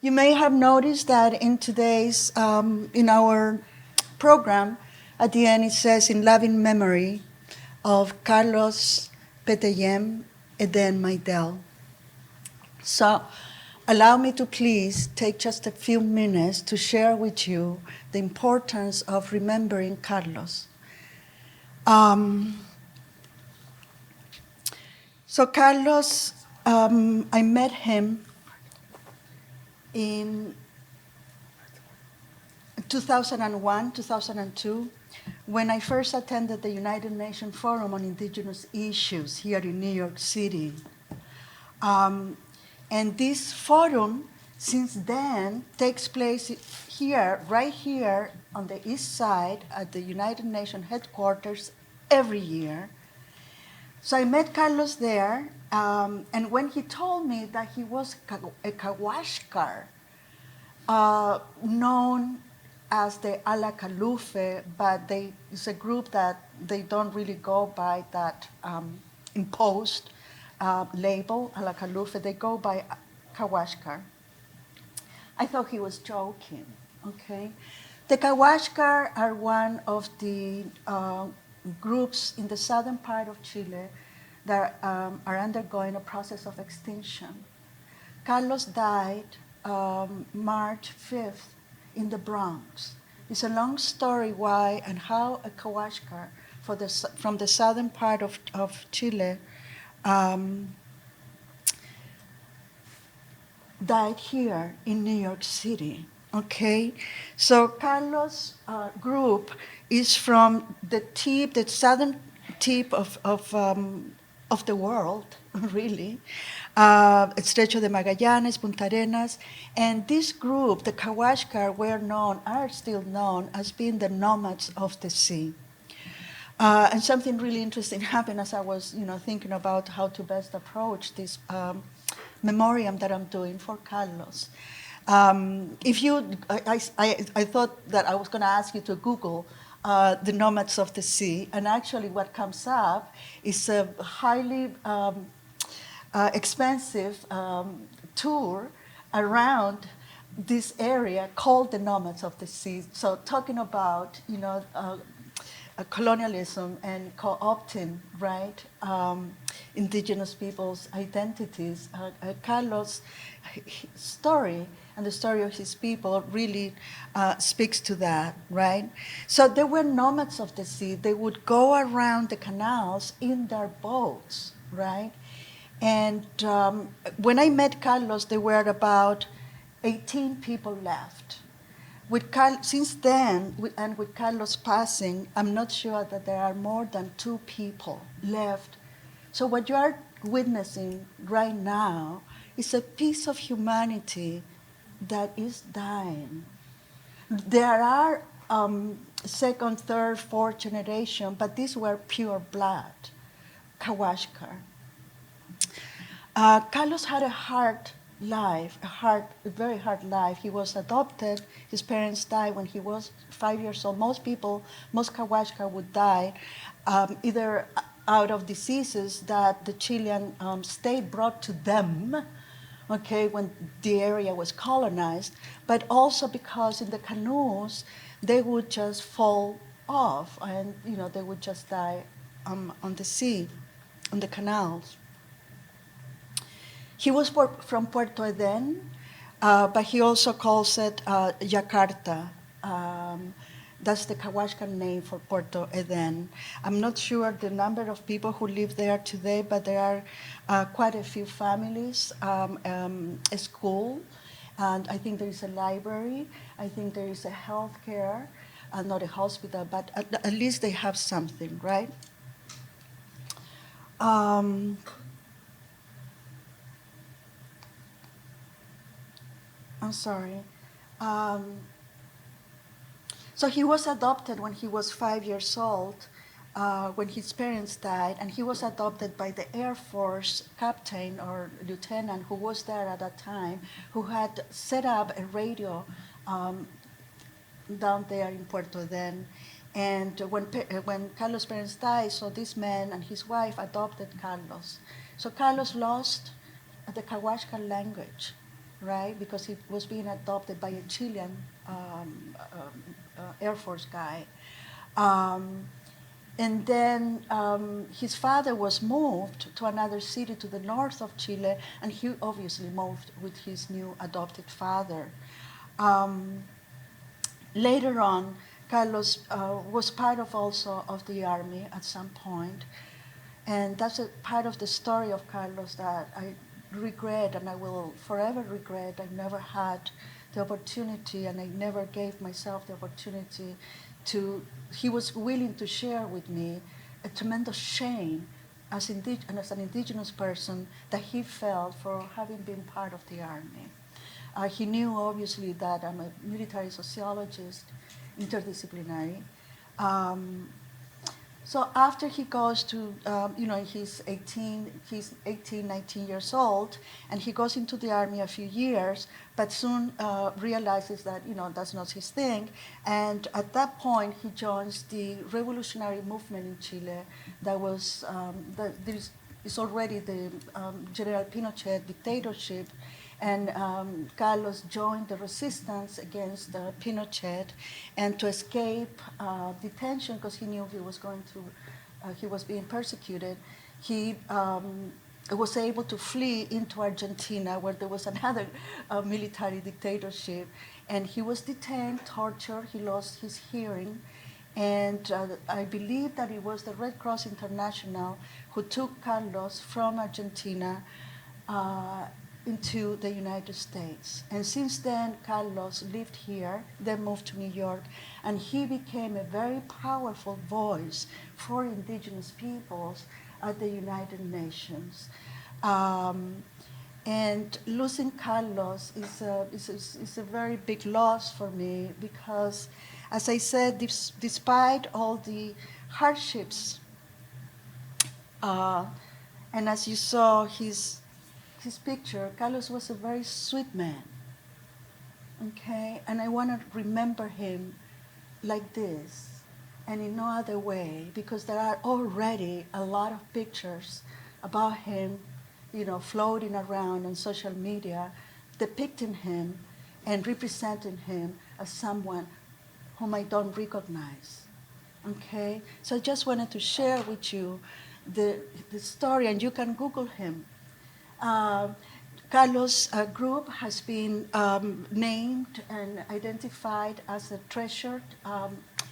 You may have noticed that in today's, in our program, at the end it says, in loving memory of Carlos Petellem Eden Maidel. So allow me to please take just a few minutes to share with you the importance of remembering Carlos. So Carlos, I met him in 2001, 2002, when I first attended the United Nations Forum on Indigenous Issues here in New York City. And this forum, since then, takes place here, right here on the east side at the United Nations headquarters every year. So I met Carlos there, and when he told me that he was a Kawashkar, known as the Alakalufe, but it's a group that they don't really go by that imposed label, Alakalufe, they go by Kawashkar. I thought he was joking, okay? The Kawashkar are one of the groups in the southern part of Chile that are undergoing a process of extinction. Carlos died March 5th in the Bronx. It's a long story why and how a Kawashkar from the southern part of Chile died here in New York City, okay? So Carlos' group is from the southern tip of the world, really. Estrecho de Magallanes, Punta Arenas, and this group, the Kawashkar, are still known as being the nomads of the sea. And something really interesting happened as I was, thinking about how to best approach this memoriam that I'm doing for Carlos. I thought that I was going to ask you to Google the nomads of the sea, and actually what comes up is a highly expensive tour around this area called the nomads of the sea. So talking about, colonialism and co-opting, right, indigenous people's identities. Carlos' story and the story of his people really speaks to that, right? So they were nomads of the sea. They would go around the canals in their boats, right? And when I met Carlos, there were about 18 people left. Since then, and with Carlos passing, I'm not sure that there are more than 2 people left. So what you are witnessing right now is a piece of humanity that is dying. There are second, third, fourth generation, but these were pure blood, Kawashkar. Carlos had a hard life, a very hard life. He was adopted. His parents died when he was 5 years old. Most Kawashkar would die either out of diseases that the Chilean state brought to them, okay, when the area was colonized, but also because in the canoes, they would just fall off and, they would just die on the sea, on the canals. He was from Puerto Eden, but he also calls it Jakarta. That's the Kawashkar name for Puerto Eden. I'm not sure the number of people who live there today, but there are quite a few families, a school, and I think there is a library. I think there is a healthcare, not a hospital, but at least they have something, right? I'm sorry. So he was adopted when he was 5 years old, when his parents died, and he was adopted by the Air Force captain or lieutenant who was there at that time, who had set up a radio down there in Puerto Eden. And when Carlos' parents died, so this man and his wife adopted Carlos. So Carlos lost the Kawashkar language. right? Because he was being adopted by a Chilean Air Force guy. And then his father was moved to another city to the north of Chile, and he obviously moved with his new adopted father. Later on, Carlos was part of also of the army at some point, and that's a part of the story of Carlos that I regret, and I will forever regret. I never had the opportunity, and I never gave myself the opportunity to. He was willing to share with me a tremendous shame as an indigenous person that he felt for having been part of the army. He knew obviously that I'm a military sociologist, interdisciplinary. So after he goes to, he's 18, 19 years old, and he goes into the army a few years, but soon realizes that, that's not his thing. And at that point, he joins the revolutionary movement in Chile that was, there is already the General Pinochet dictatorship, and Carlos joined the resistance against Pinochet, and to escape detention, because he knew he was being persecuted, he was able to flee into Argentina, where there was another military dictatorship, and he was detained, tortured, he lost his hearing, and I believe that it was the Red Cross International who took Carlos from Argentina into the United States. And since then, Carlos lived here, then moved to New York, and he became a very powerful voice for indigenous peoples at the United Nations. And losing Carlos is a very big loss for me because, as I said, despite all the hardships, and as you saw his picture, Carlos was a very sweet man, okay? And I want to remember him like this and in no other way, because there are already a lot of pictures about him, floating around on social media, depicting him and representing him as someone whom I don't recognize, okay? So I just wanted to share with you the story, and you can Google him. Carlos' group has been named and identified as a treasured,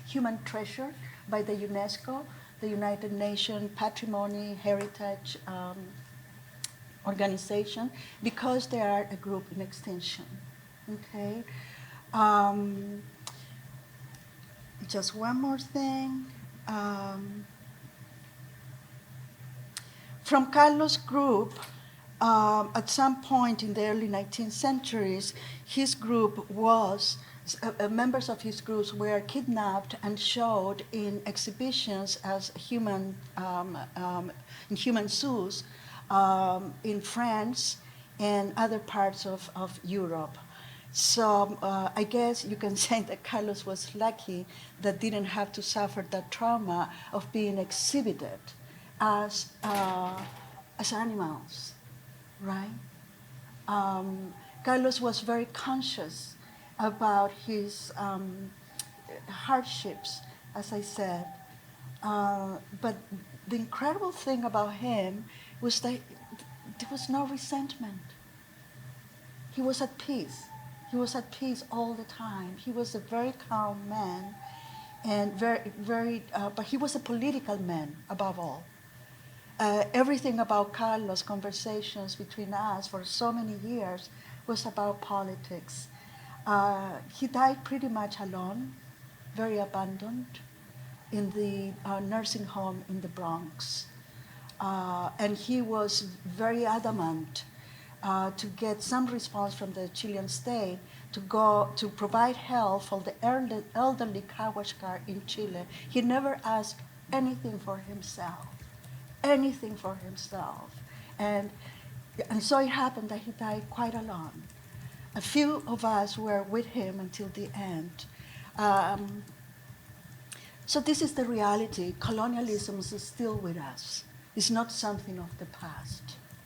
human treasure by the UNESCO, the United Nations Patrimony Heritage Organization, because they are a group in extinction. Okay. Just one more thing. From Carlos' group, at some point in the early 19th centuries, his group members of his groups were kidnapped and showed in exhibitions as human zoos in France and other parts of Europe. So I guess you can say that Carlos was lucky that didn't have to suffer that trauma of being exhibited as animals. Right? Carlos was very conscious about his hardships, as I said. But the incredible thing about him was that there was no resentment. He was at peace. He was at peace all the time. He was a very calm man, and but he was a political man above all. Everything about Carlos' conversations between us for so many years was about politics. He died pretty much alone, very abandoned, in the nursing home in the Bronx. And he was very adamant to get some response from the Chilean state to provide help for the elderly Kawashkar in Chile. He never asked anything for himself. And so it happened that he died quite alone. A few of us were with him until the end. So this is the reality. Colonialism is still with us. It's not something of the past,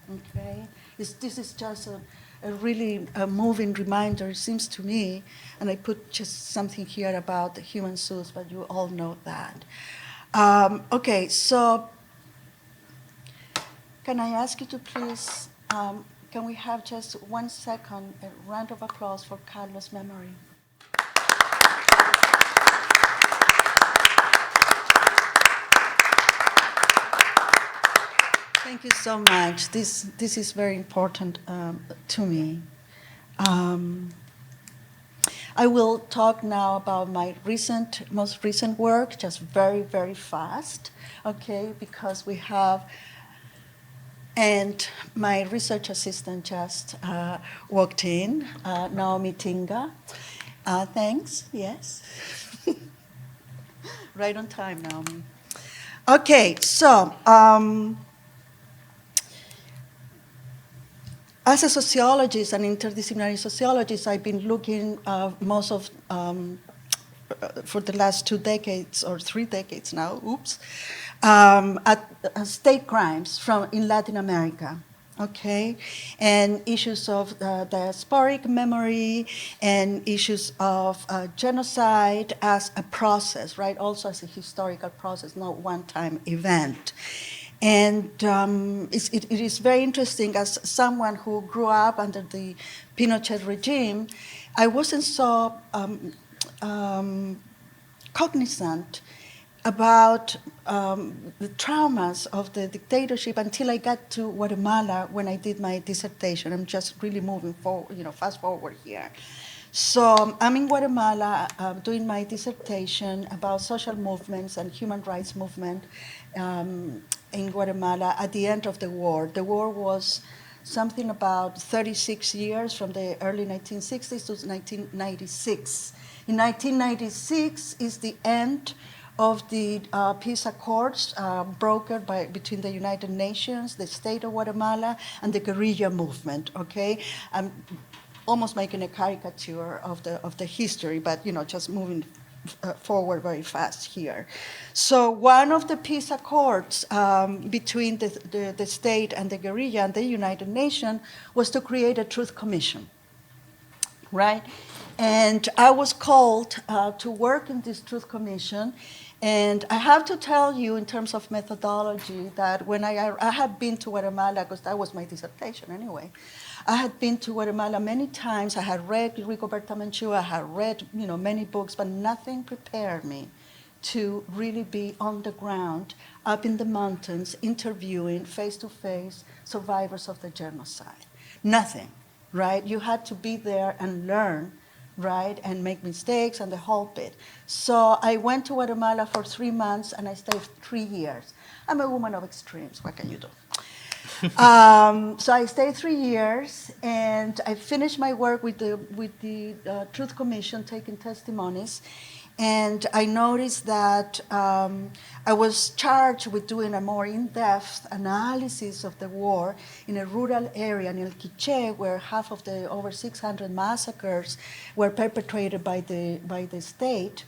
okay? This is just really moving reminder, it seems to me, and I put just something here about the human source, but you all know that. Okay, so can I ask you to please, can we have just 1 second, a round of applause for Carlos' memory? Thank you so much. This is very important to me. I will talk now about my most recent work, just very, very fast, okay, because we have, and my research assistant just walked in, Naomi Tinga. Thanks, yes. Right on time, Naomi. Okay, so, as a sociologist, an interdisciplinary sociologist, I've been looking for the last 2 decades or 3 decades now, at state crimes in Latin America, okay? And issues of diasporic memory and issues of genocide as a process, right? Also as a historical process, not one-time event. And it is very interesting, as someone who grew up under the Pinochet regime, I wasn't so cognizant about the traumas of the dictatorship until I got to Guatemala when I did my dissertation. I'm just really moving forward, fast forward here. So I'm in Guatemala doing my dissertation about social movements and human rights movement in Guatemala at the end of the war. The war was something about 36 years, from the early 1960s to 1996. In 1996 is the end of the peace accords brokered between the United Nations, the state of Guatemala, and the guerrilla movement, okay? I'm almost making a caricature of the history, but just moving forward very fast here. So one of the peace accords between the state and the guerrilla and the United Nations was to create a truth commission, right? And I was called to work in this truth commission. And I have to tell you, in terms of methodology, that when I had been to Guatemala, because that was my dissertation anyway, I had been to Guatemala many times. I had read Rigoberta Menchú, I had read many books, but nothing prepared me to really be on the ground, up in the mountains, interviewing face-to-face survivors of the genocide. Nothing, right? You had to be there and learn, right, and make mistakes and the whole bit. So I went to Guatemala for 3 months and I stayed 3 years. I'm a woman of extremes, what can you do? So I stayed 3 years and I finished my work with the Truth Commission, taking testimonies. And I noticed that I was charged with doing a more in-depth analysis of the war in a rural area in El Quiché, where half of the over 600 massacres were perpetrated by the state.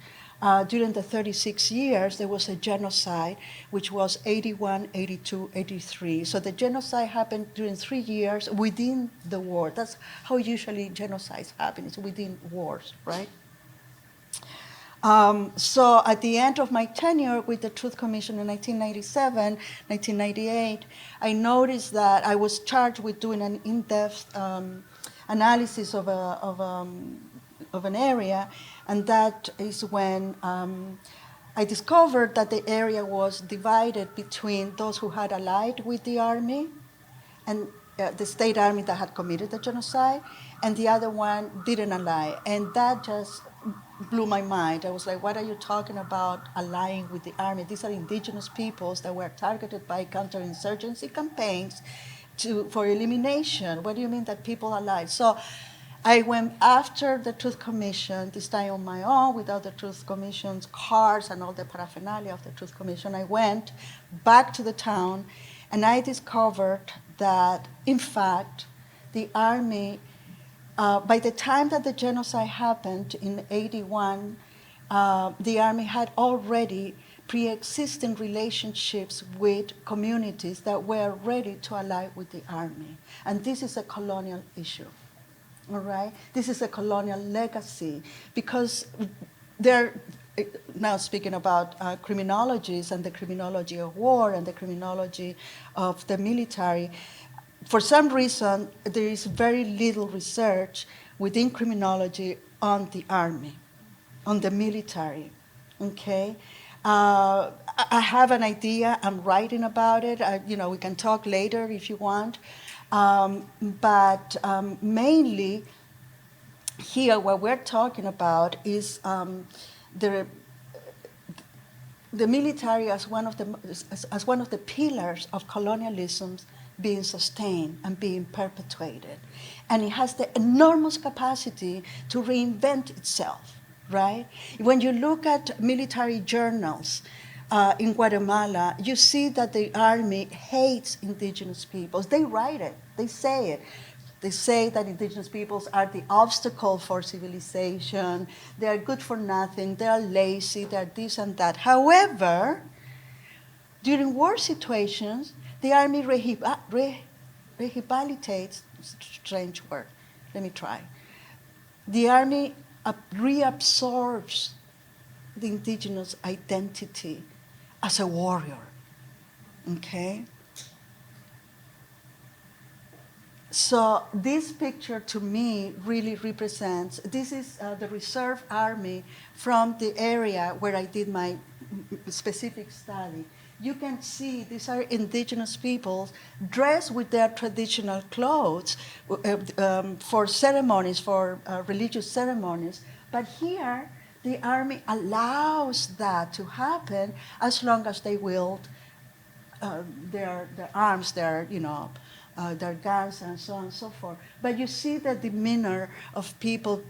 During the 36 years, there was a genocide, which was 81, 82, 83. So the genocide happened during 3 years within the war. That's how usually genocides happen, it's within wars, right? So at the end of my tenure with the Truth Commission in 1997, 1998, I noticed that I was charged with doing an in-depth analysis of an area, and that is when I discovered that the area was divided between those who had allied with the army and the state army that had committed the genocide, and the other one didn't ally. And that just blew my mind. I was like, what are you talking about allying with the army? These are indigenous peoples that were targeted by counterinsurgency campaigns for elimination. What do you mean that people allied? So I went after the Truth Commission, this time on my own, without the Truth Commission's cards and all the paraphernalia of the Truth Commission. I went back to the town, and I discovered that, in fact, the army, by the time that the genocide happened in 81, the army had already pre-existing relationships with communities that were ready to ally with the army. And this is a colonial issue. all right? This is a colonial legacy because they're now speaking about criminologies and the criminology of war and the criminology of the military. For some reason, there is very little research within criminology on the army, on the military, okay? I have an idea. I'm writing about it. We can talk later if you want. But mainly, here what we're talking about is the military as one of the pillars of colonialism being sustained and being perpetuated, and it has the enormous capacity to reinvent itself. Right? When you look at military journals in Guatemala, you see that the army hates indigenous peoples. They write it. They say it. They say that indigenous peoples are the obstacle for civilization. They are good for nothing. They are lazy. They are this and that. However, during war situations, the army rehabilitates, strange word, let me try. The army reabsorbs the indigenous identity as a warrior, okay? So this picture to me really represents, this is the reserve army from the area where I did my specific study. You can see these are indigenous peoples dressed with their traditional clothes for ceremonies, for religious ceremonies. But here, the army allows that to happen as long as they wield their arms, their guns and so on and so forth. But you see the demeanor of people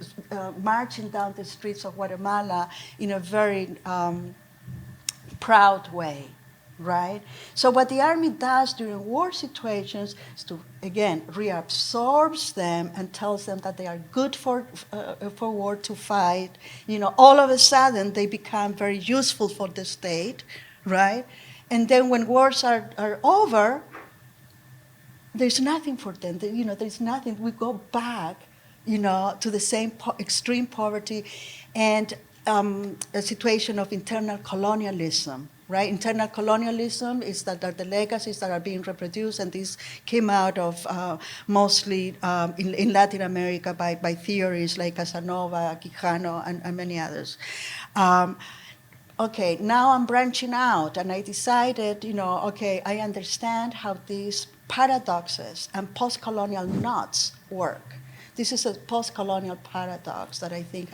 marching down the streets of Guatemala in a very proud way, right? So what the army does during war situations is to, again, reabsorbs them and tells them that they are good for war to fight. All of a sudden they become very useful for the state, right? And then when wars are over, there's nothing for them. There's nothing. We go back, to the same extreme poverty and a situation of internal colonialism, right? Internal colonialism is that the legacies that are being reproduced, and these came out of mostly in Latin America by theories like Casanova, Quijano, and many others. Okay, now I'm branching out, and I decided, I understand how these paradoxes and post-colonial knots work. This is a post-colonial paradox that I think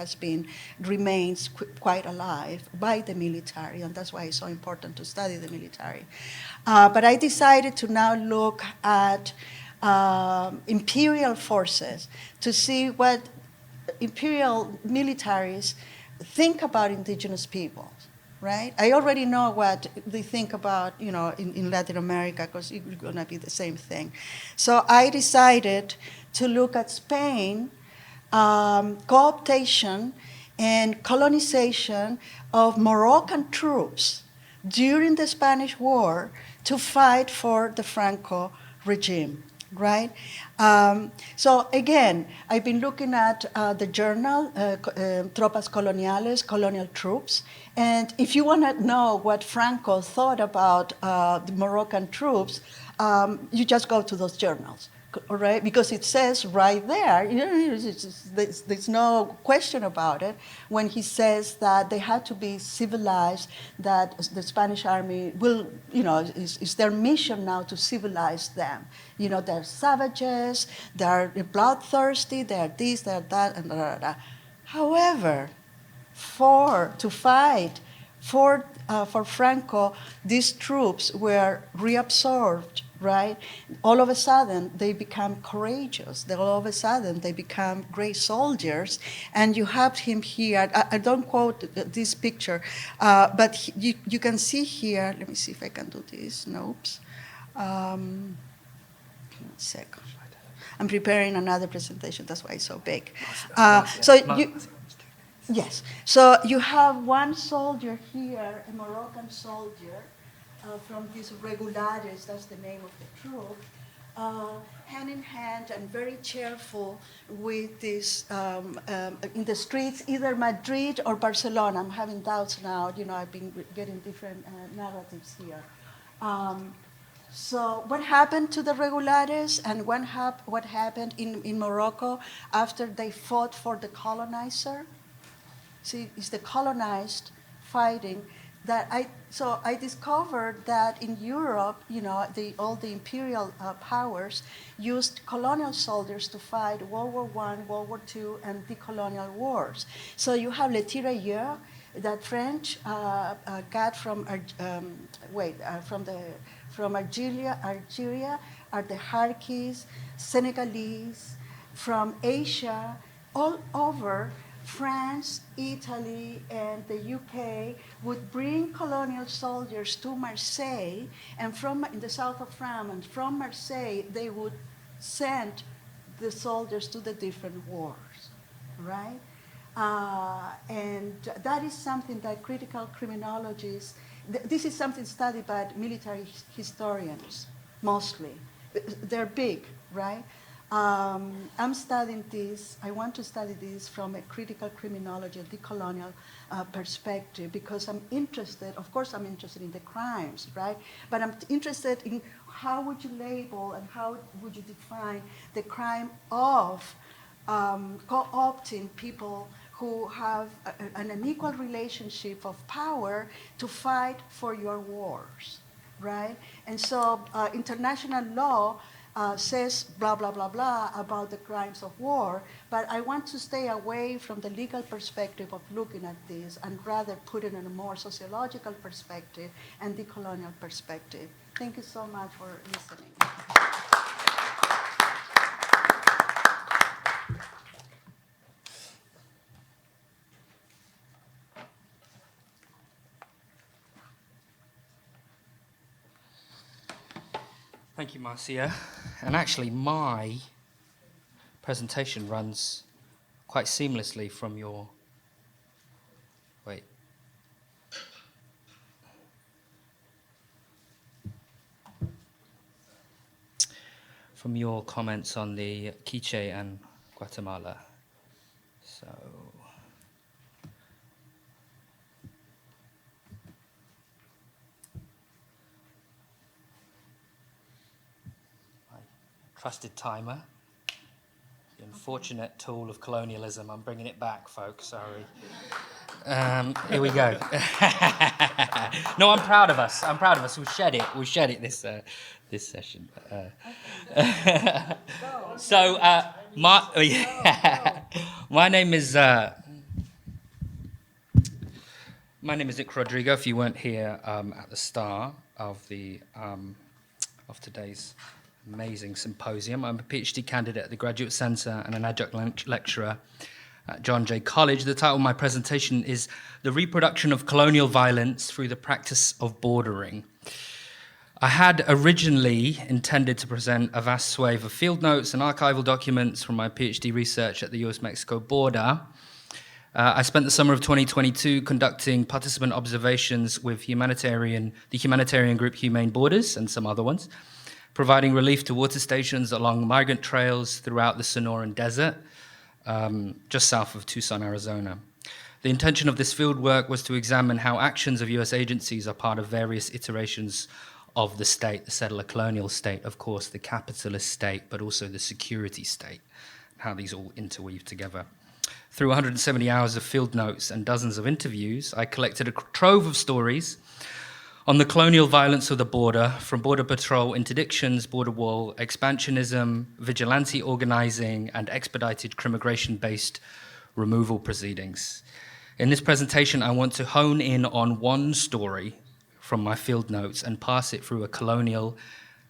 remains quite alive by the military, and that's why it's so important to study the military. But I decided to now look at imperial forces to see what imperial militaries think about indigenous peoples. Right? I already know what they think about, in Latin America, because it's going to be the same thing. So I decided to look at Spain, cooptation and colonization of Moroccan troops during the Spanish War to fight for the Franco regime. Right? So again, I've been looking at the journal, Tropas Coloniales, Colonial Troops, and if you want to know what Franco thought about the Moroccan troops, you just go to those journals, all right? Because it says right there, there's no question about it, when he says that they had to be civilized, that the Spanish army will, it's their mission now to civilize them. They're savages, they're bloodthirsty, they're this, they're that, and da, da, da. However, to fight for Franco, these troops were reabsorbed, right? All of a sudden, they become courageous. All of a sudden, they become great soldiers. And you have him here. I don't quote this picture, but you can see here. Let me see if I can do this. Nope. One second. I'm preparing another presentation. That's why it's so big. Yes. So you have one soldier here, a Moroccan soldier, from these regulares, that's the name of the troop, hand in hand and very cheerful with this in the streets, either Madrid or Barcelona. I'm having doubts now. You know, I've been getting different narratives here. So what happened to the regulares and what happened in Morocco after they fought for the colonizer? See, it's the colonized fighting that I discovered that in Europe, you know, all the imperial powers used colonial soldiers to fight World War I, World War II, and the colonial wars. So you have Les Tirailleurs that French got from Algeria are the Harkis, Senegalese, from Asia, all over. France, Italy, and the UK would bring colonial soldiers to Marseille, and in the south of France, and from Marseille, they would send the soldiers to the different wars, right? And that is something that critical criminologists, this is something studied by military historians, mostly. They're big, right? I'm studying this, I want to study this from a critical criminology, a decolonial perspective, because I'm interested, of course I'm interested in the crimes, right? But I'm interested in how would you label and how would you define the crime of co-opting people who have an unequal relationship of power to fight for your wars, right? And so international law says blah, blah, blah, blah about the crimes of war, but I want to stay away from the legal perspective of looking at this and rather put it in a more sociological perspective and decolonial perspective. Thank you so much for listening. Thank you, Marcia. And actually, my presentation runs quite seamlessly from your... Wait. From your comments on the Quiché and Guatemala. So... trusted timer, the unfortunate tool of colonialism. I'm bringing it back, folks, sorry. Here we go. No, I'm proud of us. We'll shed it this session. So, my name is Rodrigo, if you weren't here at the start of today's amazing symposium. I'm a PhD candidate at the Graduate Center and an adjunct lecturer at John Jay College. The title of my presentation is The Reproduction of Colonial Violence Through the Practice of Bordering. I had originally intended to present a vast swathe of field notes and archival documents from my PhD research at the US-Mexico border. I spent the summer of 2022 conducting participant observations with the humanitarian group Humane Borders and some other ones, providing relief to water stations along migrant trails throughout the Sonoran Desert, just south of Tucson, Arizona. The intention of this fieldwork was to examine how actions of US agencies are part of various iterations of the state, the settler colonial state, of course, the capitalist state, but also the security state, how these all interweave together. Through 170 hours of field notes and dozens of interviews, I collected a trove of stories on the colonial violence of the border, from border patrol interdictions, border wall expansionism, vigilante organizing, and expedited crimmigration-based removal proceedings. In this presentation, I want to hone in on one story from my field notes and pass it through a colonial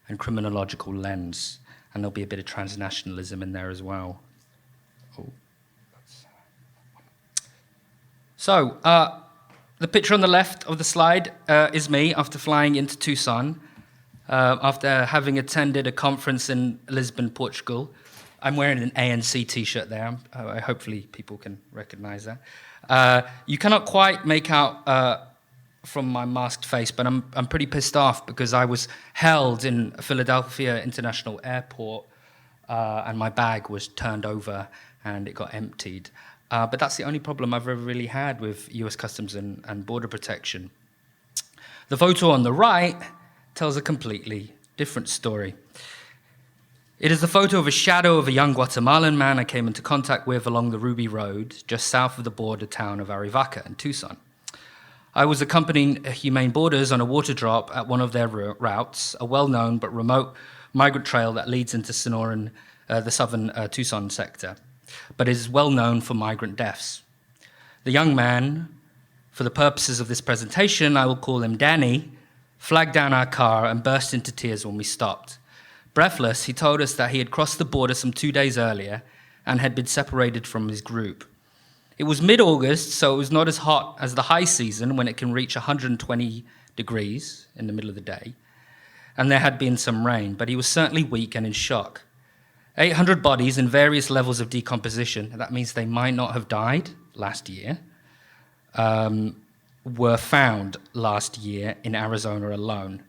and criminological lens. And there'll be a bit of transnationalism in there as well. So, the picture on the left of the slide is me after flying into Tucson, after having attended a conference in Lisbon, Portugal. I'm wearing an ANC t-shirt there. Hopefully people can recognize that. You cannot quite make out from my masked face, but I'm pretty pissed off because I was held in Philadelphia International Airport, and my bag was turned over and it got emptied. But that's the only problem I've ever really had with US Customs and Border Protection. The photo on the right tells a completely different story. It is the photo of a shadow of a young Guatemalan man I came into contact with along the Ruby Road, just south of the border town of Arivaca in Tucson. I was accompanying Humane Borders on a water drop at one of their routes, a well-known but remote migrant trail that leads into Sonoran, the southern Tucson sector, but is well known for migrant deaths. The young man, for the purposes of this presentation, I will call him Danny, flagged down our car and burst into tears when we stopped. Breathless, he told us that he had crossed the border some 2 days earlier and had been separated from his group. It was mid-August, so it was not as hot as the high season when it can reach 120 degrees in the middle of the day, and there had been some rain, but he was certainly weak and in shock. 800 bodies in various levels of decomposition, that means they might not have died last year, were found last year in Arizona alone.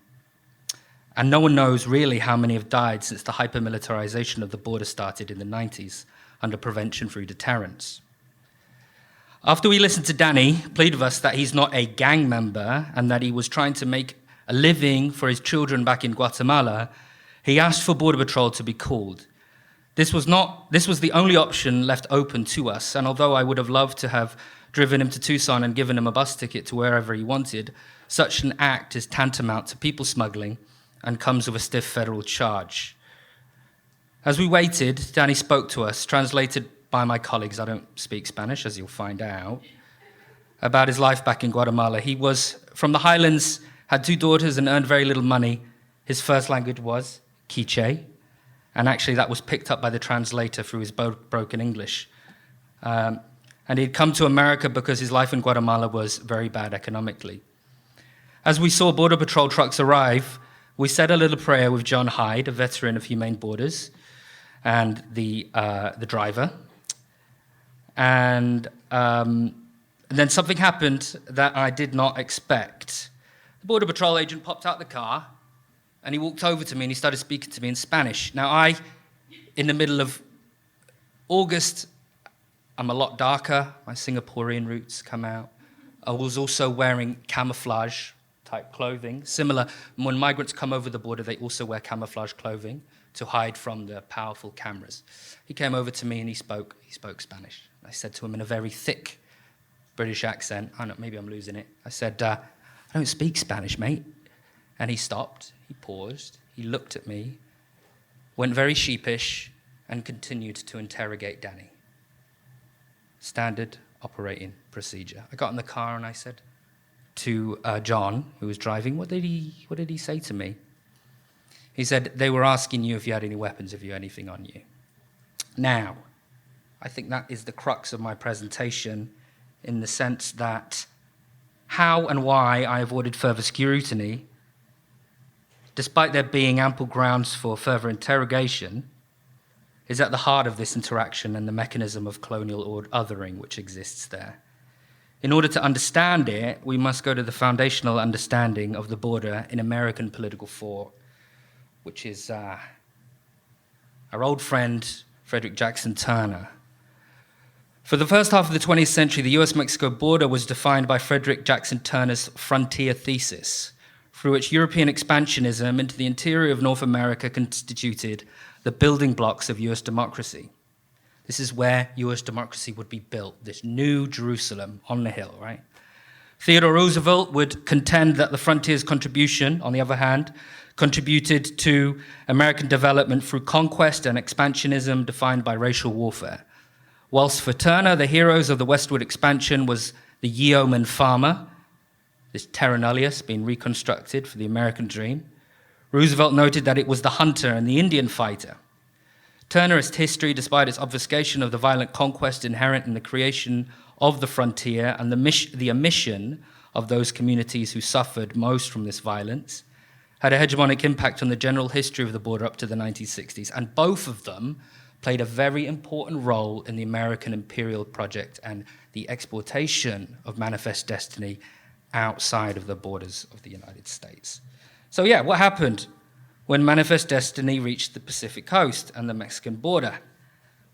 And no one knows really how many have died since the hypermilitarization of the border started in the 90s under prevention through deterrence. After we listened to Danny plead with us that he's not a gang member and that he was trying to make a living for his children back in Guatemala, he asked for Border Patrol to be called. This was the only option left open to us, and although I would have loved to have driven him to Tucson and given him a bus ticket to wherever he wanted, such an act is tantamount to people smuggling and comes with a stiff federal charge. As we waited, Danny spoke to us, translated by my colleagues, I don't speak Spanish, as you'll find out, about his life back in Guatemala. He was from the highlands, had 2 daughters, and earned very little money. His first language was Quiché, and actually that was picked up by the translator through his broken English. And he'd come to America because his life in Guatemala was very bad economically. As we saw Border Patrol trucks arrive, we said a little prayer with John Hyde, a veteran of Humane Borders, and the driver. And then something happened that I did not expect. The Border Patrol agent popped out the car, and he walked over to me, and he started speaking to me in Spanish. Now, in the middle of August, I'm a lot darker. My Singaporean roots come out. I was also wearing camouflage-type clothing. Similar, when migrants come over the border, they also wear camouflage clothing to hide from the powerful cameras. He came over to me, and he spoke Spanish. I said to him in a very thick British accent, maybe I'm losing it. I said, I don't speak Spanish, mate. And he stopped, he paused, he looked at me, went very sheepish, and continued to interrogate Danny. Standard operating procedure. I got in the car and I said to John, who was driving, what did he say to me? He said, they were asking you if you had any weapons, if you had anything on you. Now, I think that is the crux of my presentation in the sense that how and why I avoided further scrutiny, despite there being ample grounds for further interrogation, is at the heart of this interaction and the mechanism of colonial othering which exists there. In order to understand it, we must go to the foundational understanding of the border in American political thought, which is our old friend, Frederick Jackson Turner. For the first half of the 20th century, the US-Mexico border was defined by Frederick Jackson Turner's frontier thesis, through which European expansionism into the interior of North America constituted the building blocks of US democracy. This is where US democracy would be built, this new Jerusalem on the hill, right? Theodore Roosevelt would contend that the frontier's contribution, on the other hand, contributed to American development through conquest and expansionism defined by racial warfare. Whilst for Turner, the heroes of the westward expansion was the yeoman farmer, this terra nullius being reconstructed for the American dream, Roosevelt noted that it was the hunter and the Indian fighter. Turnerist history, despite its obfuscation of the violent conquest inherent in the creation of the frontier and the omission of those communities who suffered most from this violence, had a hegemonic impact on the general history of the border up to the 1960s, and both of them played a very important role in the American imperial project and the exportation of manifest destiny outside of the borders of the United States. So yeah, what happened when Manifest Destiny reached the Pacific coast and the Mexican border?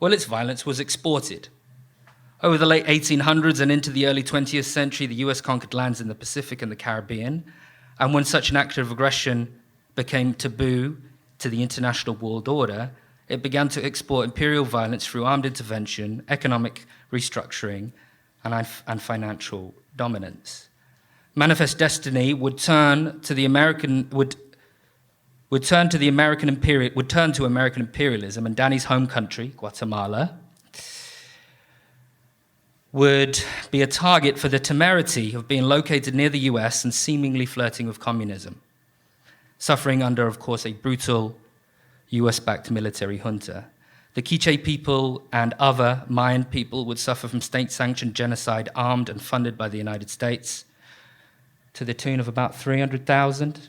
Well, its violence was exported. Over the late 1800s and into the early 20th century, the US conquered lands in the Pacific and the Caribbean, and when such an act of aggression became taboo to the international world order, it began to export imperial violence through armed intervention, economic restructuring, and financial dominance. Manifest Destiny would turn to American imperialism, and Danny's home country, Guatemala, would be a target for the temerity of being located near the US and seemingly flirting with communism, suffering under, of course, a brutal US-backed military junta. The Quiché people and other Mayan people would suffer from state-sanctioned genocide armed and funded by the United States to the tune of about 300,000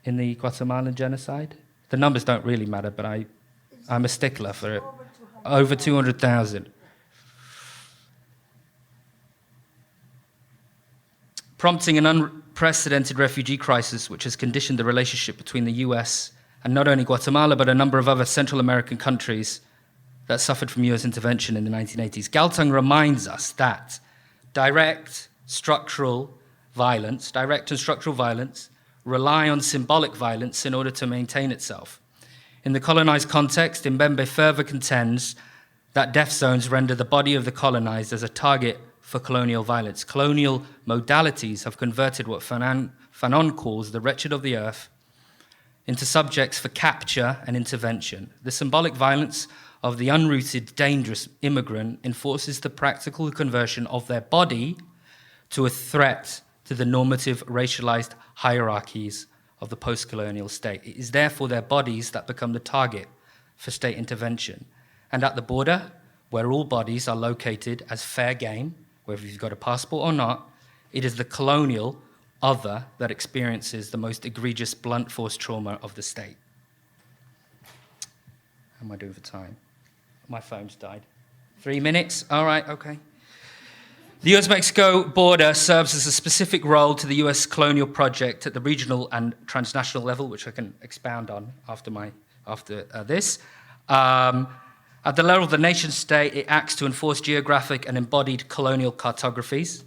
in the Guatemalan genocide. The numbers don't really matter, but I'm a stickler for it. Over 200,000. Prompting an unprecedented refugee crisis which has conditioned the relationship between the US and not only Guatemala, but a number of other Central American countries that suffered from US intervention in the 1980s. Galtung reminds us that direct and structural violence rely on symbolic violence in order to maintain itself. In the colonized context, Mbembe further contends that death zones render the body of the colonized as a target for colonial violence. Colonial modalities have converted what Fanon calls the wretched of the earth into subjects for capture and intervention. The symbolic violence of the unrooted, dangerous immigrant enforces the practical conversion of their body to a threat to the normative, racialized hierarchies of the post-colonial state. It is therefore their bodies that become the target for state intervention. And at the border, where all bodies are located as fair game, whether you've got a passport or not, it is the colonial other that experiences the most egregious blunt force trauma of the state. How am I doing for time? My phone's died. 3 minutes? All right, okay. The US-Mexico border serves as a specific role to the US colonial project at the regional and transnational level, which I can expound on after this. At the level of the nation-state, it acts to enforce geographic and embodied colonial cartographies.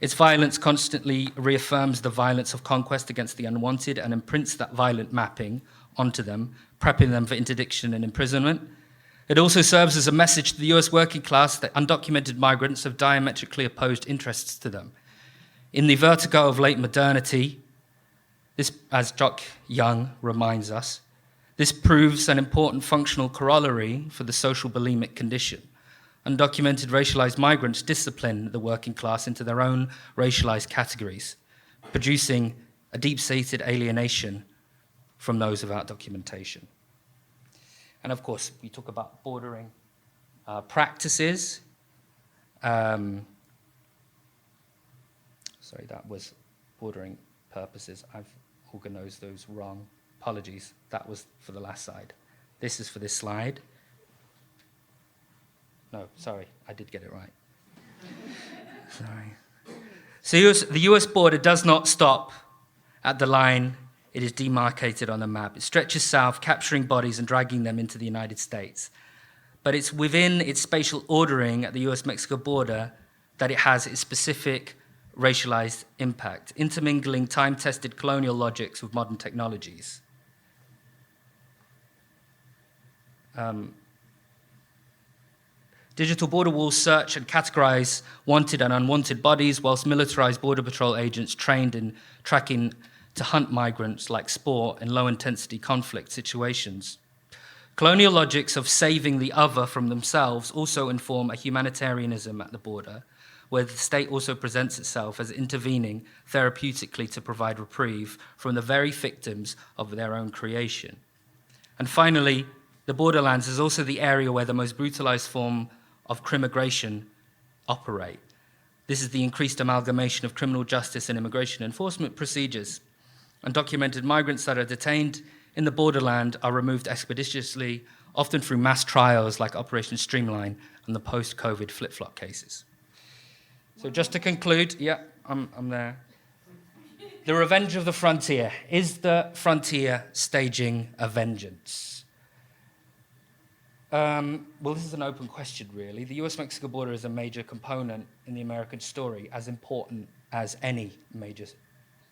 Its violence constantly reaffirms the violence of conquest against the unwanted and imprints that violent mapping onto them, prepping them for interdiction and imprisonment. It also serves as a message to the US working class that undocumented migrants have diametrically opposed interests to them. In the vertigo of late modernity, this, as Jock Young reminds us, this proves an important functional corollary for the social bulimic condition. Undocumented racialized migrants discipline the working class into their own racialized categories, producing a deep-seated alienation from those without documentation. And of course, we talk about bordering practices. Sorry, that was bordering purposes. I've organized those wrong. Apologies, that was for the last slide. This is for this slide. No, sorry, I did get it right. Sorry. So the US border does not stop at the line it is demarcated on the map. It stretches south, capturing bodies and dragging them into the United States. But it's within its spatial ordering at the US-Mexico border that it has its specific racialized impact, intermingling time-tested colonial logics with modern technologies. Digital border walls search and categorize wanted and unwanted bodies, whilst militarized border patrol agents trained in tracking to hunt migrants like sport in low-intensity conflict situations. Colonial logics of saving the other from themselves also inform a humanitarianism at the border, where the state also presents itself as intervening therapeutically to provide reprieve from the very victims of their own creation. And finally, the borderlands is also the area where the most brutalized form of crimigration operate. This is the increased amalgamation of criminal justice and immigration enforcement procedures. Undocumented migrants that are detained in the borderland are removed expeditiously, often through mass trials like Operation Streamline and the post-COVID flip-flop cases. So just to conclude, yeah, I'm there. The revenge of the frontier. Is the frontier staging a vengeance? Well, this is an open question, really. The US-Mexico border is a major component in the American story, as important as any major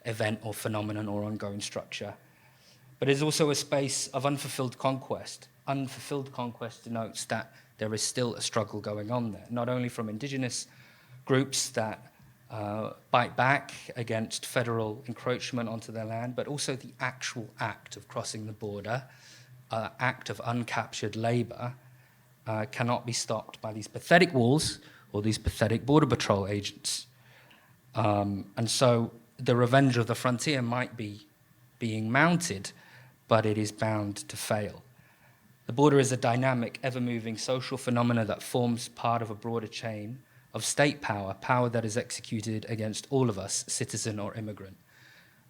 event or phenomenon or ongoing structure. But it is also a space of unfulfilled conquest. Unfulfilled conquest denotes that there is still a struggle going on there, not only from indigenous groups that bite back against federal encroachment onto their land, but also the actual act of crossing the border, act of uncaptured labor, cannot be stopped by these pathetic walls or these pathetic border patrol agents. And so the revenge of the frontier might be being mounted, but it is bound to fail. The border is a dynamic, ever-moving social phenomena that forms part of a broader chain of state power, power that is executed against all of us, citizen or immigrant.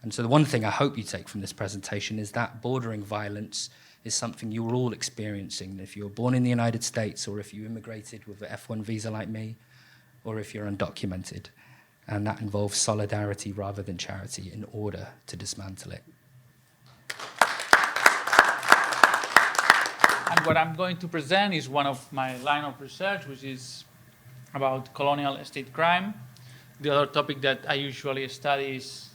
And so the one thing I hope you take from this presentation is that bordering violence is something you're all experiencing. If you were born in the United States, or if you immigrated with an F1 visa like me, or if you're undocumented. And that involves solidarity rather than charity in order to dismantle it. And what I'm going to present is one of my line of research, which is about colonial state crime. The other topic that I usually study is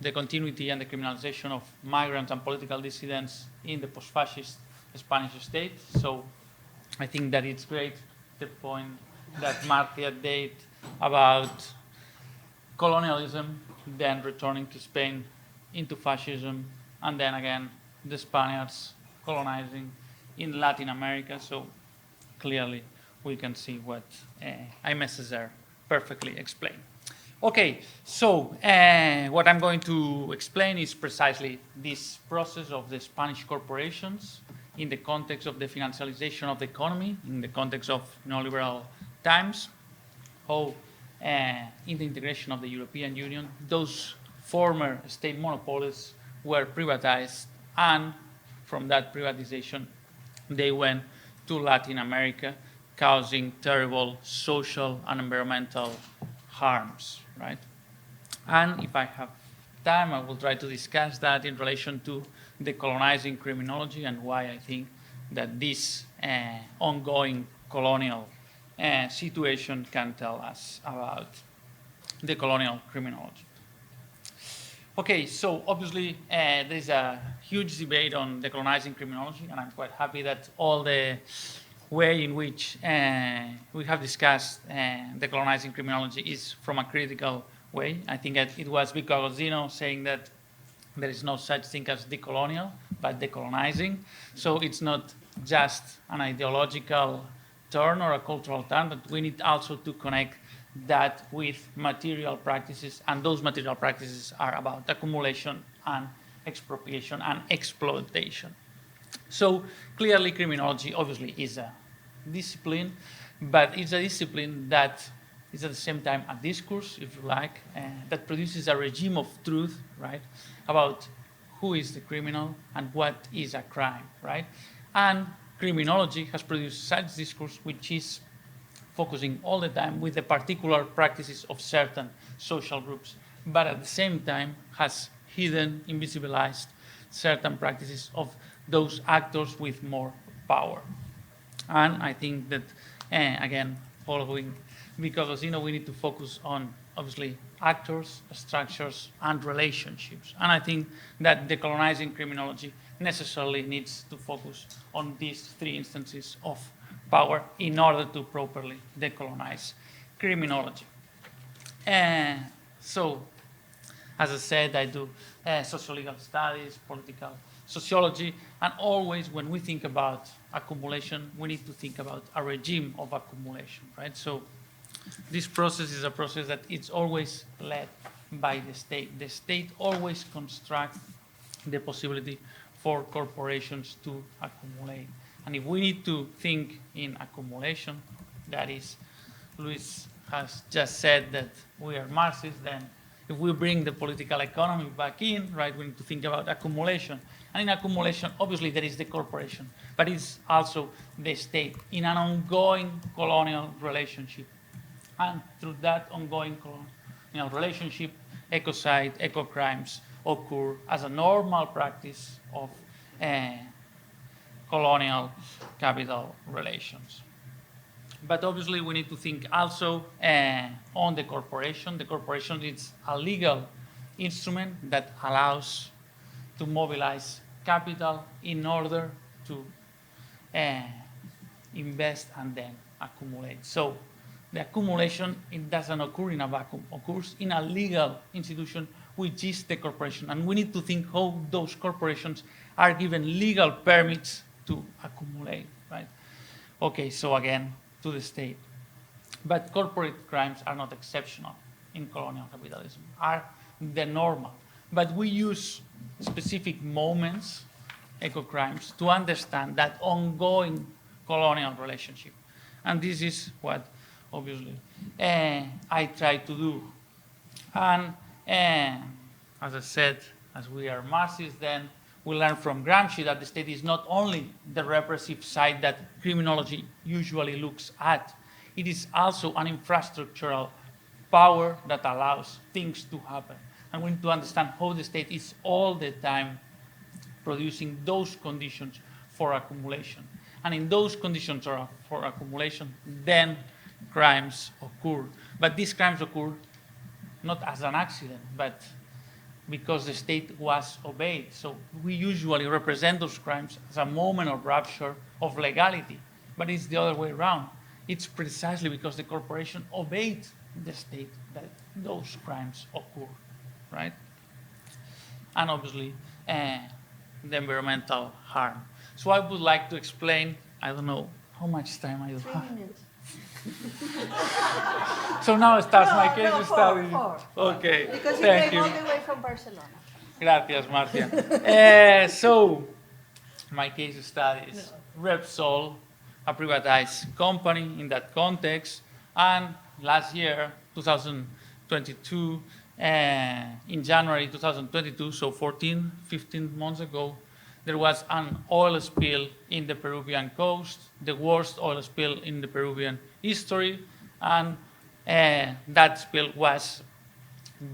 the continuity and the criminalization of migrants and political dissidents in the post-fascist Spanish state. So I think that it's great, the point that Marcia made about colonialism, then returning to Spain into fascism, and then again the Spaniards colonizing in Latin America. So clearly we can see what I message there perfectly explained. Okay, so what I'm going to explain is precisely this process of the Spanish corporations in the context of the financialization of the economy, in the context of neoliberal times, how in the integration of the European Union, those former state monopolies were privatized, and from that privatization, they went to Latin America, causing terrible social and environmental harms, right? And if I have time, I will try to discuss that in relation to decolonizing criminology and why I think that this ongoing colonial situation can tell us about the colonial criminology. Okay, so obviously there's a huge debate on decolonizing criminology, and I'm quite happy that all the way in which we have discussed decolonizing criminology is from a critical way. I think it was Vico saying that there is no such thing as decolonial, but decolonizing. So it's not just an ideological turn or a cultural turn, but we need also to connect that with material practices, and those material practices are about accumulation and expropriation and exploitation. So clearly criminology obviously is a discipline, but it's a discipline that is at the same time a discourse, if you like, that produces a regime of truth, right, about who is the criminal and what is a crime, right? And criminology has produced such discourse which is focusing all the time with the particular practices of certain social groups, but at the same time has hidden, invisibilized certain practices of those actors with more power. And I think that, again, following because we need to focus on, obviously, actors, structures, and relationships. And I think that decolonizing criminology necessarily needs to focus on these three instances of power in order to properly decolonize criminology. So, as I said, I do sociological studies, political sociology, and always when we think about accumulation, we need to think about a regime of accumulation, right? So this process is a process that it's always led by the state. The state always constructs the possibility for corporations to accumulate. And if we need to think in accumulation, that is, Luis has just said that we are Marxists, then if we bring the political economy back in, right, we need to think about accumulation. And in accumulation, obviously, there is the corporation, but it's also the state in an ongoing colonial relationship. And through that ongoing colonial relationship, ecocide, eco-crimes occur as a normal practice of colonial capital relations. But obviously, we need to think also on the corporation. The corporation is a legal instrument that allows to mobilize capital in order to invest and then accumulate. So the accumulation, it doesn't occur in a vacuum, occurs in a legal institution, which is the corporation. And we need to think how those corporations are given legal permits to accumulate, right? Okay, so again, to the state. But corporate crimes are not exceptional in colonial capitalism, are the normal. But we use specific moments, eco-crimes, to understand that ongoing colonial relationship. And this is what, obviously, I try to do. And as I said, as we are Marxists, then we learn from Gramsci that the state is not only the repressive side that criminology usually looks at, it is also an infrastructural power that allows things to happen. And we need to understand how the state is all the time producing those conditions for accumulation. And in those conditions for accumulation, then crimes occur. But these crimes occur not as an accident, but because the state was obeyed. So we usually represent those crimes as a moment of rupture of legality, but it's the other way around. It's precisely because the corporation obeyed the state that those crimes occur, right? And obviously, the environmental harm. So I would like to explain, I don't know how much time I do 3 have. minutes. So now starts my case study. Four. Okay, Because you thank came you. all the way from Barcelona. Gracias, Marcia. So, my case study is Repsol, a privatized company in that context. And last year, 2022, in January 2022, so 15 months ago, there was an oil spill in the Peruvian coast, the worst oil spill in the Peruvian history. And that spill was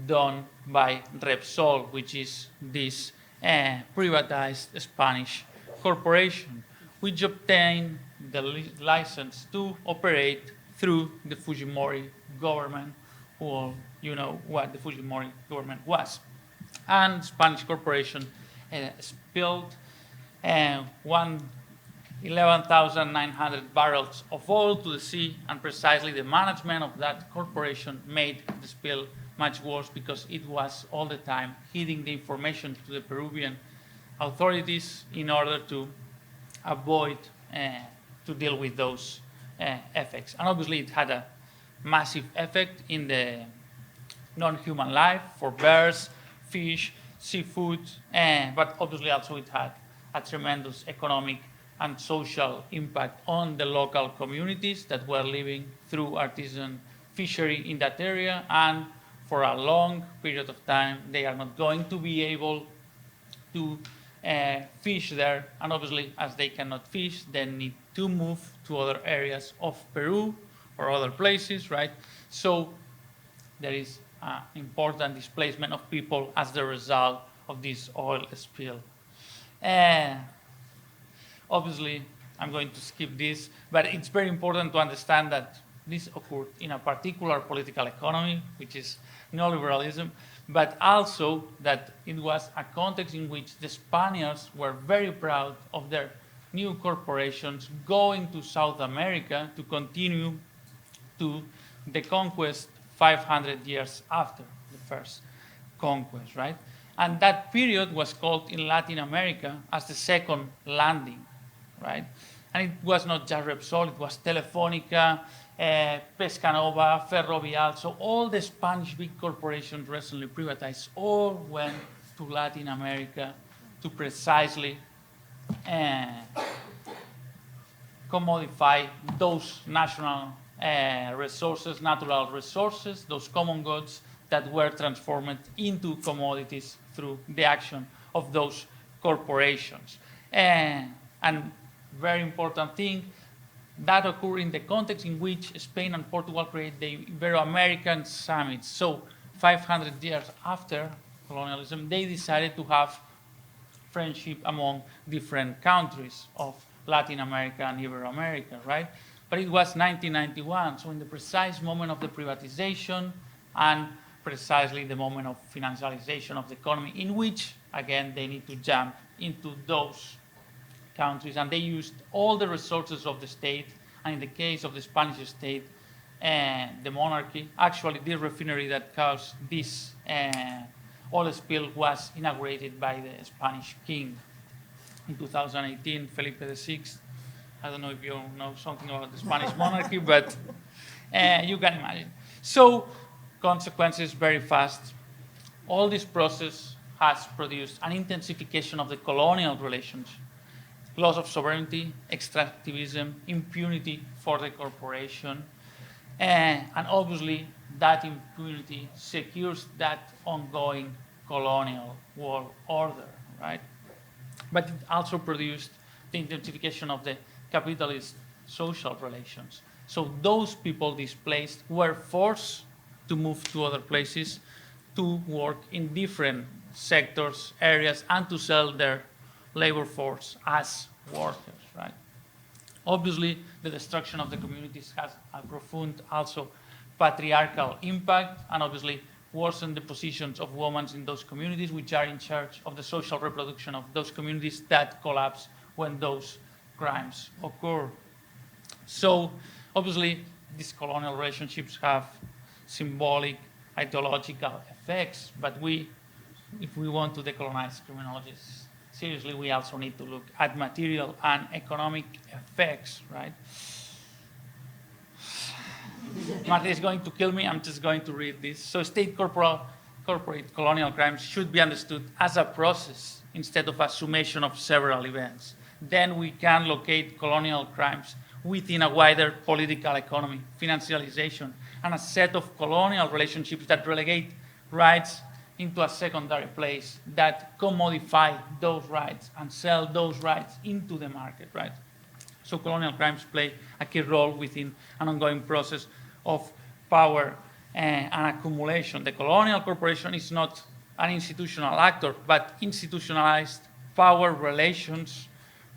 done by Repsol, which is this privatized Spanish corporation, which obtained the license to operate through the Fujimori government, who all you know what the Fujimori government was. And Spanish corporation spilled 11,900 barrels of oil to the sea, and precisely the management of that corporation made the spill much worse because it was all the time hiding the information to the Peruvian authorities in order to avoid to deal with those effects. And obviously it had a massive effect in the non-human life for birds, fish, seafood, but obviously also it had a tremendous economic and social impact on the local communities that were living through artisan fishery in that area, and for a long period of time they are not going to be able to fish there, and obviously as they cannot fish, they need to move to other areas of Peru or other places, right? So there is an important displacement of people as the result of this oil spill. Obviously, I'm going to skip this, but it's very important to understand that this occurred in a particular political economy, which is neoliberalism, but also that it was a context in which the Spaniards were very proud of their new corporations going to South America to continue to the conquest 500 years after the first conquest, right? And that period was called in Latin America as the second landing, right? And it was not just Repsol, it was Telefónica, Pescanova, Ferrovial. So all the Spanish big corporations recently privatized all went to Latin America to precisely commodify those national resources, natural resources, those common goods that were transformed into commodities through the action of those corporations. And very important thing, that occurred in the context in which Spain and Portugal created the Ibero-American summit. So 500 years after colonialism, they decided to have friendship among different countries of Latin America and Ibero-America, right? But it was 1991, so in the precise moment of the privatization and precisely the moment of financialization of the economy, in which, again, they need to jump into those countries, and they used all the resources of the state, and in the case of the Spanish state, the monarchy, actually the refinery that caused this oil spill was inaugurated by the Spanish king in 2018, Felipe VI. I don't know if you know something about the Spanish monarchy, but you can imagine. So consequences very fast. All this process has produced an intensification of the colonial relations, loss of sovereignty, extractivism, impunity for the corporation, and obviously that impunity secures that ongoing colonial world order, right? But it also produced the intensification of the capitalist social relations. So those people displaced were forced to move to other places to work in different sectors, areas, and to sell their labor force as workers, right? Obviously, the destruction of the communities has a profound also patriarchal impact, and obviously worsen the positions of women in those communities, which are in charge of the social reproduction of those communities that collapse when those crimes occur. So obviously, these colonial relationships have symbolic, ideological effects, but if we want to decolonize criminology seriously, we also need to look at material and economic effects, right? Marcia is going to kill me. I'm just going to read this. So state corporate colonial crimes should be understood as a process instead of a summation of several events. Then we can locate colonial crimes within a wider political economy, financialization, and a set of colonial relationships that relegate rights into a secondary place, that commodify those rights and sell those rights into the market, right? So colonial crimes play a key role within an ongoing process of power and accumulation. The colonial corporation is not an institutional actor, but institutionalized power relations,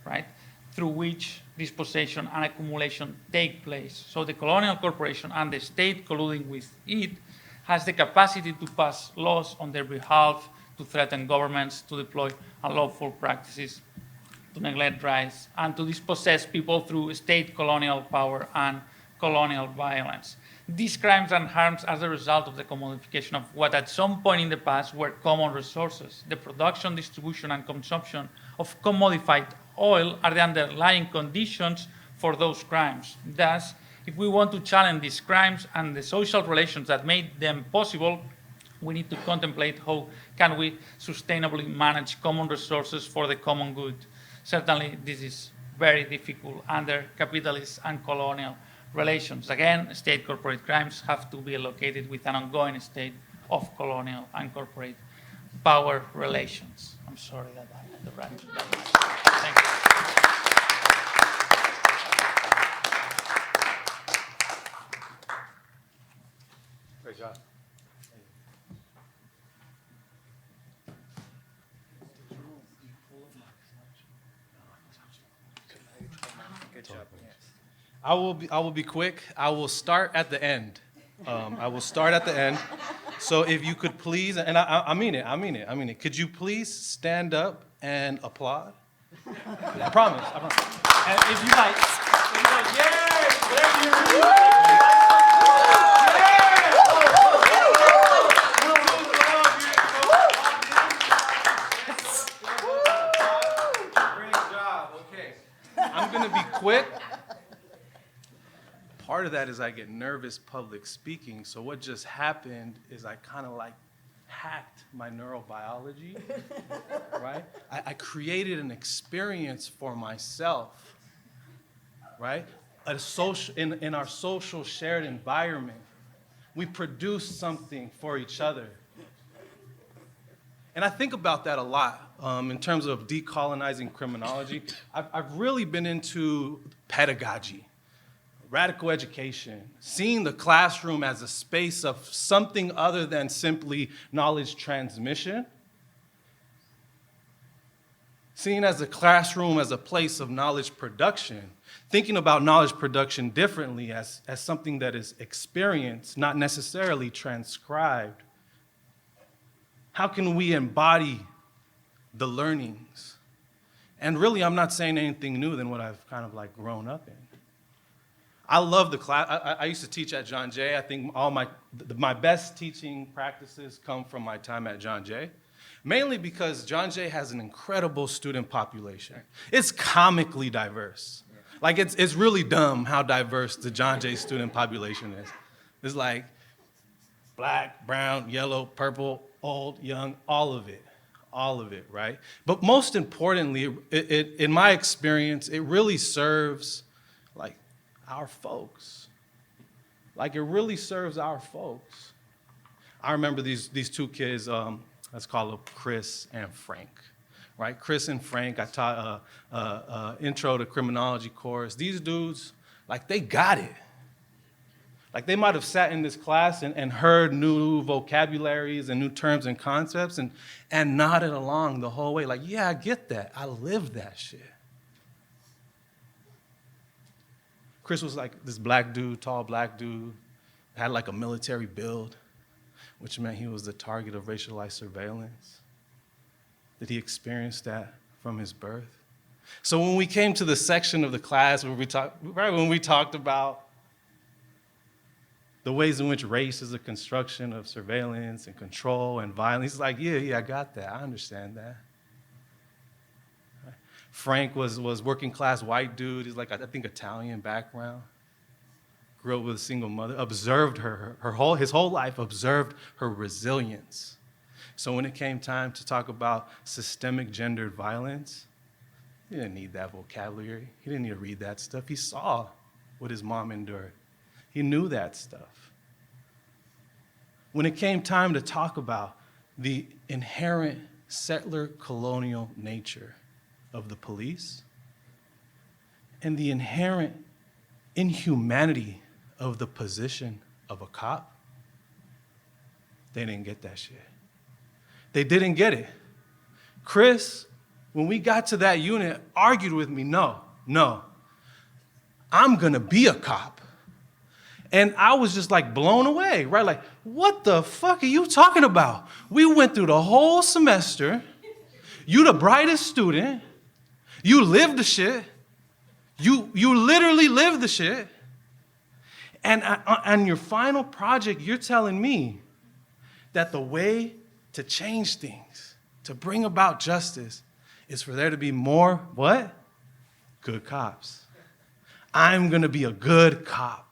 right, through which dispossession and accumulation take place. So the colonial corporation and the state colluding with it has the capacity to pass laws on their behalf, to threaten governments, to deploy unlawful practices, to neglect rights, and to dispossess people through state colonial power and colonial violence. These crimes and harms are the result of the commodification of what at some point in the past were common resources. The production, distribution, and consumption of commodified oil are the underlying conditions for those crimes. Thus, if we want to challenge these crimes and the social relations that made them possible, we need to contemplate how can we sustainably manage common resources for the common good. Certainly, this is very difficult under capitalist and colonial relations. Again, state corporate crimes have to be located with an ongoing state of colonial and corporate power relations. I'm sorry that I had to run too much. Thank you. Great job. Good job. I will be quick. I will start at the end. I will start at the end. So if you could please, and I mean it. Could you please stand up and applaud? I promise. And if you like, yay! Whatever you I'm going to be quick. Part of that is I get nervous public speaking. So what just happened is I kind of like hacked my neurobiology, right? I created an experience for myself, right? In our social shared environment, we produce something for each other. And I think about that a lot in terms of decolonizing criminology. I've really been into pedagogy, radical education, seeing the classroom as a space of something other than simply knowledge transmission, seeing as a classroom as a place of knowledge production, thinking about knowledge production differently as something that is experienced, not necessarily transcribed. How can we embody the learnings? And really, I'm not saying anything new than what I've kind of like grown up in. I love the class. I used to teach at John Jay. I think all my best teaching practices come from my time at John Jay, mainly because John Jay has an incredible student population. It's comically diverse. Like, it's really dumb how diverse the John Jay student population is. It's like black, brown, yellow, purple, old, young, all of it, right? But most importantly, in my experience, it really serves like our folks. Like, it really serves our folks. I remember these two kids, let's call them Chris and Frank, right? Chris and Frank, I taught intro to criminology course. These dudes, like, they got it. Like, they might have sat in this class and heard new vocabularies and new terms and concepts and nodded along the whole way. Like, yeah, I get that. I lived that shit. Chris was like this black dude, tall black dude, had like a military build, which meant he was the target of racialized surveillance. Did he experience that from his birth? So when we came to the section of the class where when we talked about the ways in which race is a construction of surveillance and control and violence, he's like, yeah, I got that. I understand that. Frank was working class white dude. He's like, I think, Italian background. Grew up with a single mother. Observed his whole life, observed her resilience. So when it came time to talk about systemic gendered violence, he didn't need that vocabulary. He didn't need to read that stuff. He saw what his mom endured. He knew that stuff. When it came time to talk about the inherent settler colonial nature of the police and the inherent inhumanity of the position of a cop, they didn't get that shit. They didn't get it. Chris, when we got to that unit, argued with me, no, I'm gonna be a cop. And I was just like blown away, right? Like, what the fuck are you talking about? We went through the whole semester. You the brightest student. You lived the shit. You literally lived the shit. And your final project, you're telling me that the way to change things, to bring about justice, is for there to be more, what? Good cops. I'm gonna be a good cop.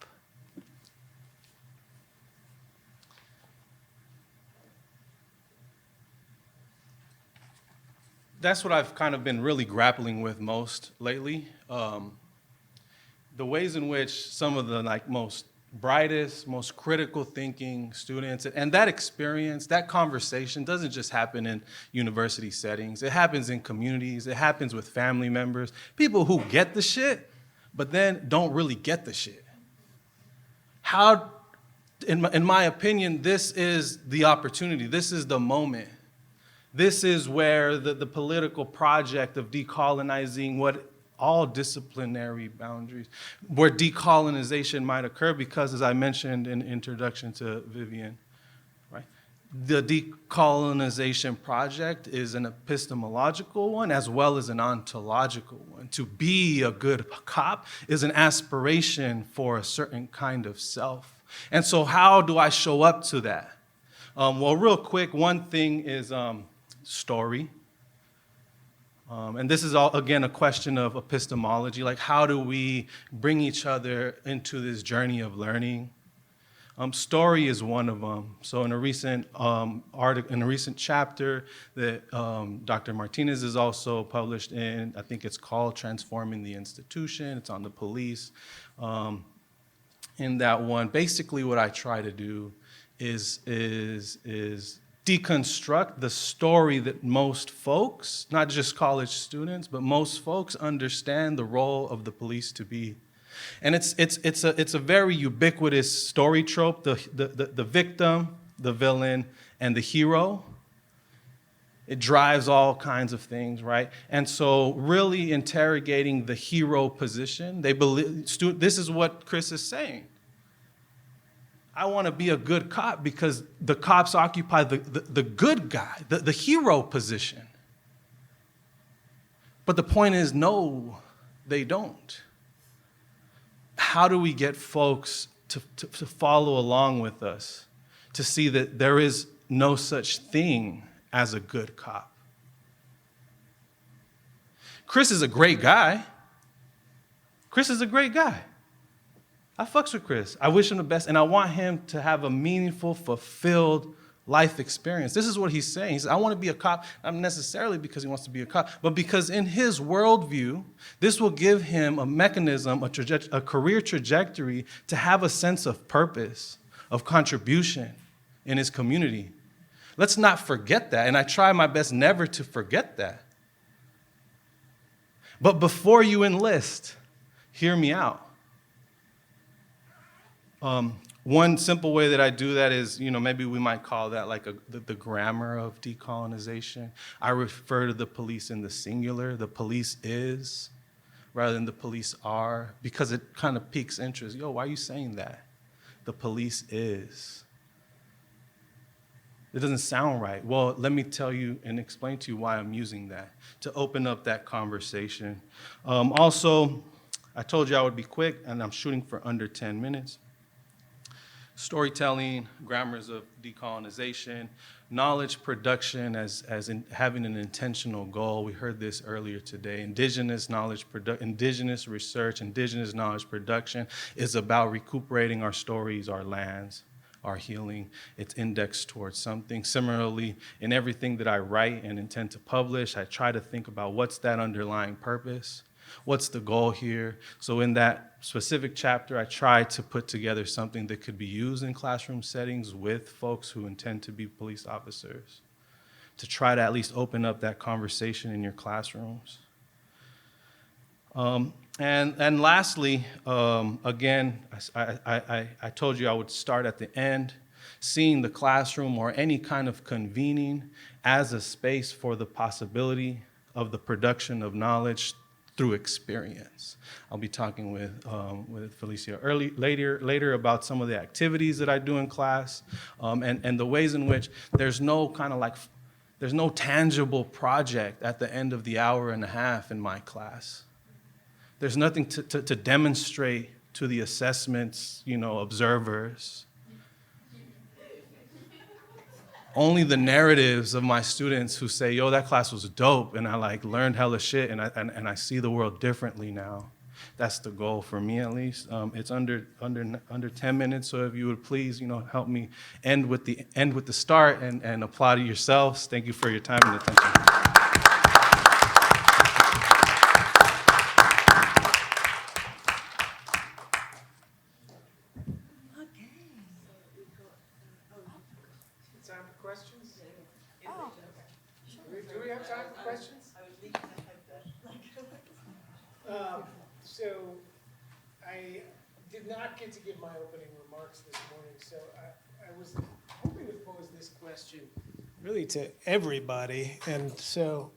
That's what I've kind of been really grappling with most lately. The ways in which some of the most brightest, most critical thinking students, and that experience, that conversation doesn't just happen in university settings. It happens in communities. It happens with family members, people who get the shit, but then don't really get the shit. How, in my opinion, this is the opportunity. This is the moment. This is where the political project of decolonizing what all disciplinary boundaries, where decolonization might occur, because as I mentioned in introduction to Vivian, right, the decolonization project is an epistemological one as well as an ontological one. To be a good cop is an aspiration for a certain kind of self. And so how do I show up to that? Well, real quick, one thing is story. And this is all, again, a question of epistemology. Like, how do we bring each other into this journey of learning? Story is one of them. So in a recent article, in a recent chapter that Dr. Martinez has also published in, I think it's called Transforming the Institution. It's on the police. In that one, basically what I try to do is deconstruct the story that most folks, not just college students, but most folks understand the role of the police to be. And it's a very ubiquitous story trope, the victim, the villain, and the hero. It drives all kinds of things, right? And so really interrogating the hero position, they believe, this is what Chris is saying. I want to be a good cop because the cops occupy the good guy, the hero position. But the point is, no, they don't. How do we get folks to follow along with us, to see that there is no such thing as a good cop? Chris is a great guy. Chris is a great guy. I fucks with Chris. I wish him the best, and I want him to have a meaningful, fulfilled life experience. This is what he's saying. He says, I want to be a cop, not necessarily because he wants to be a cop, but because in his worldview, this will give him a mechanism, a career trajectory to have a sense of purpose, of contribution in his community. Let's not forget that, and I try my best never to forget that. But before you enlist, hear me out. One simple way that I do that is, maybe we might call that like the grammar of decolonization. I refer to the police in the singular. The police is, rather than the police are, because it kind of piques interest. Yo, why are you saying that? The police is. It doesn't sound right. Well, let me tell you and explain to you why I'm using that, to open up that conversation. Also, I told you I would be quick, and I'm shooting for under 10 minutes. Storytelling, grammars of decolonization, knowledge production as in having an intentional goal. We heard this earlier today. Indigenous research, indigenous knowledge production is about recuperating our stories, our lands, our healing. It's indexed towards something. Similarly, in everything that I write and intend to publish, I try to think about what's that underlying purpose. What's the goal here? So in that specific chapter, I try to put together something that could be used in classroom settings with folks who intend to be police officers, to try to at least open up that conversation in your classrooms. And lastly, again, I told you I would start at the end, seeing the classroom or any kind of convening as a space for the possibility of the production of knowledge through experience. I'll be talking with Felicia later about some of the activities that I do in class, and the ways in which there's no tangible project at the end of the hour and a half in my class. There's nothing to demonstrate to the assessments, observers. Only the narratives of my students who say, yo, that class was dope, and I learned hella shit, and I see the world differently now. That's the goal for me, at least. It's under 10 minutes, so if you would please, help me end with the start and applaud yourselves. Thank you for your time and attention. So I did not get to give my opening remarks this morning, so I was hoping to pose this question really to everybody, and so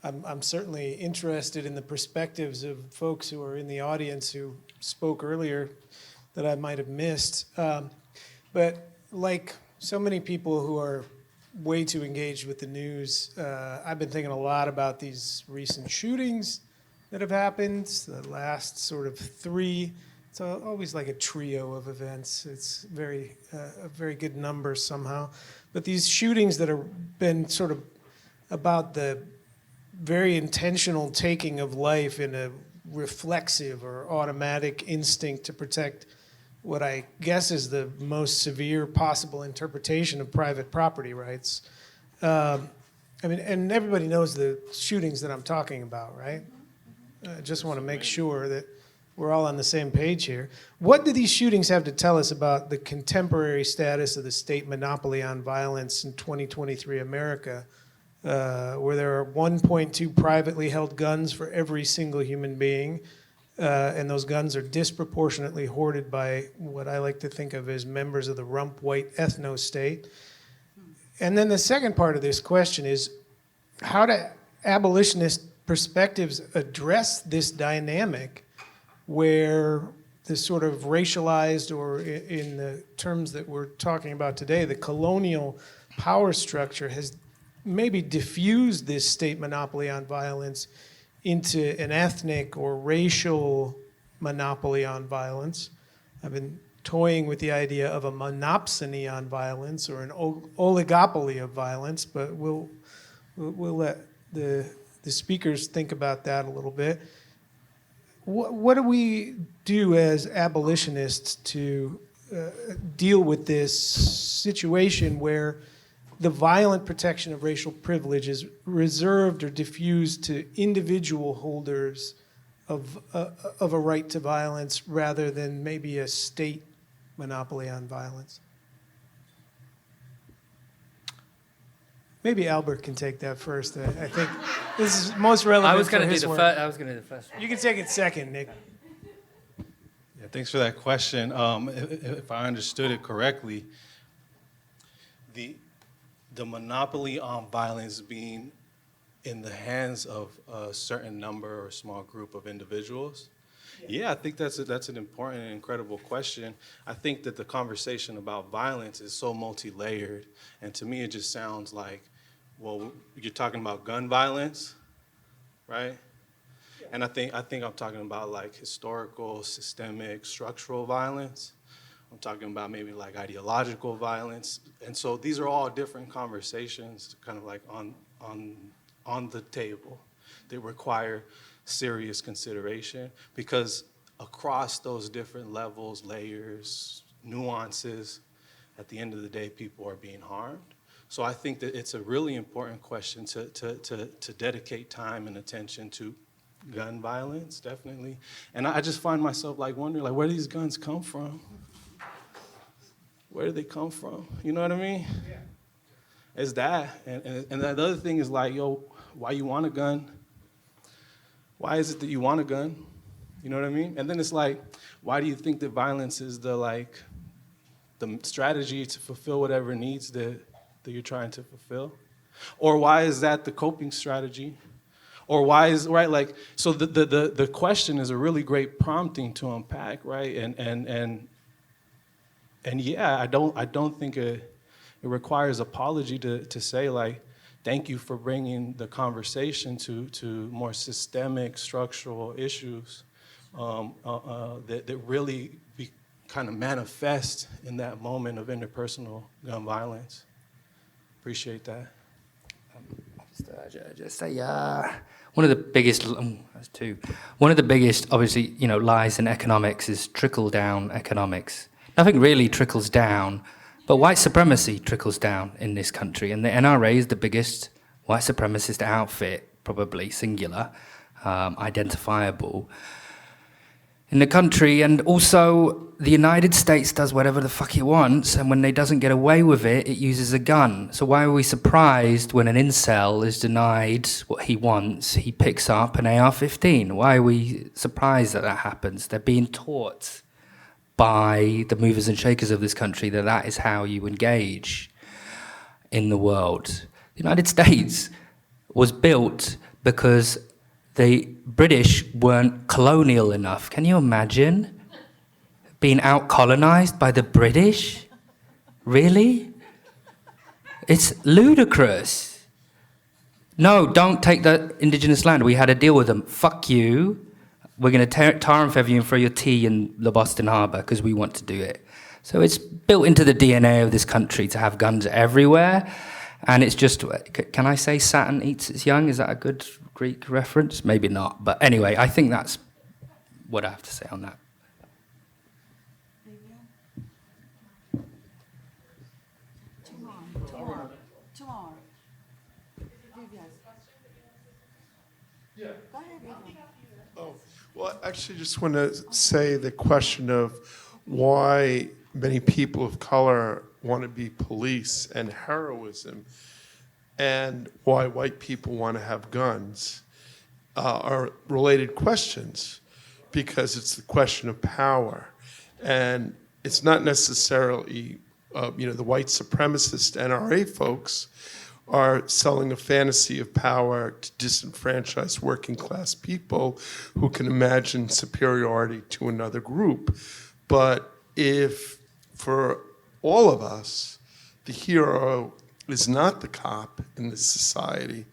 I'm certainly interested in the perspectives of folks who are in the audience who spoke earlier that I might have missed. But like so many people who are way too engaged with the news, I've been thinking a lot about these recent shootings that have happened, the last sort of 3. It's always like a trio of events. It's a very good number somehow. But these shootings that have been sort of about the very intentional taking of life in a reflexive or automatic instinct to protect what I guess is the most severe possible interpretation of private property rights. And everybody knows the shootings that I'm talking about, right? I just want to make sure that we're all on the same page here. What do these shootings have to tell us about the contemporary status of the state monopoly on violence in 2023 America, where there are 1.2 privately held guns for every single human being, and those guns are disproportionately hoarded by what I like to think of as members of the rump white ethno-state. And then the second part of this question is, how do abolitionist perspectives address this dynamic where the sort of racialized, or in the terms that we're talking about today, the colonial power structure has maybe diffused this state monopoly on violence into an ethnic or racial monopoly on violence. I've been toying with the idea of a monopsony on violence or an oligopoly of violence, but we'll let the speakers think about that a little bit. What do we do as abolitionists to deal with this situation where the violent protection of racial privilege is reserved or diffused to individual holders of a right to violence rather than maybe a state monopoly on violence? Maybe Albert can take that first. I think this is most relevant. I was going for to do his the work. first. I was going to do the first one. You can take it second, Nick. Yeah, thanks for that question. If I understood it correctly, the monopoly on violence being in the hands of a certain number or small group of individuals. Yeah, I think that's an important and incredible question. I think that the conversation about violence is so multi-layered, and to me it just sounds like, well, you're talking about gun violence, right? And I think I'm talking about like historical, systemic, structural violence. I'm talking about maybe like ideological violence. And so these are all different conversations kind of like on the table that require serious consideration, because across those different levels, layers, nuances, at the end of the day, people are being harmed. So I think that it's a really important question to dedicate time and attention to gun violence, definitely. And I just find myself like wondering, like, where do these guns come from? Where do they come from? You know what I mean? Yeah. It's that. And the other thing is like, yo, why you want a gun? Why is it that you want a gun? You know what I mean? And then it's like, why do you think that violence is the strategy to fulfill whatever needs that you're trying to fulfill? Or why is that the coping strategy? Or why is, right, like, so the question is a really great prompting to unpack, right? And yeah, I don't think it requires apology to say, like, thank you for bringing the conversation to more systemic, structural issues that really kind of manifest in that moment of interpersonal gun violence. Appreciate that. Just say, one of the biggest, that's two. One of the biggest, obviously, lies in economics is trickle-down economics. Nothing really trickles down, but white supremacy trickles down in this country, and the NRA is the biggest white supremacist outfit, probably singular, identifiable, in the country. And also, the United States does whatever the fuck it wants, and when it doesn't get away with it, it uses a gun. So why are we surprised when an incel is denied what he wants, he picks up an AR-15? Why are we surprised that happens? They're being taught by the movers and shakers of this country that is how you engage in the world. The United States was built because the British weren't colonial enough. Can you imagine being out-colonized by the British? Really? It's ludicrous. No, don't take the indigenous land. We had a deal with them. Fuck you. We're going to tar and feather you and throw your tea in the Boston Harbor because we want to do it. So it's built into the DNA of this country to have guns everywhere. And it's just, can I say Saturn eats its young? Is that a good Greek reference? Maybe not. But anyway, I think that's what I have to say on that. Two more. Yeah. Go ahead, Vivian. Oh, well, I actually just want to say the question of why many people of color want to be police and heroism, and why white people want to have guns are related questions. because it's the question of power. And it's not necessarily, the white supremacist NRA folks are selling a fantasy of power to disenfranchised working class people who can imagine superiority to another group. But if, for all of us, the hero is not the cop in this society,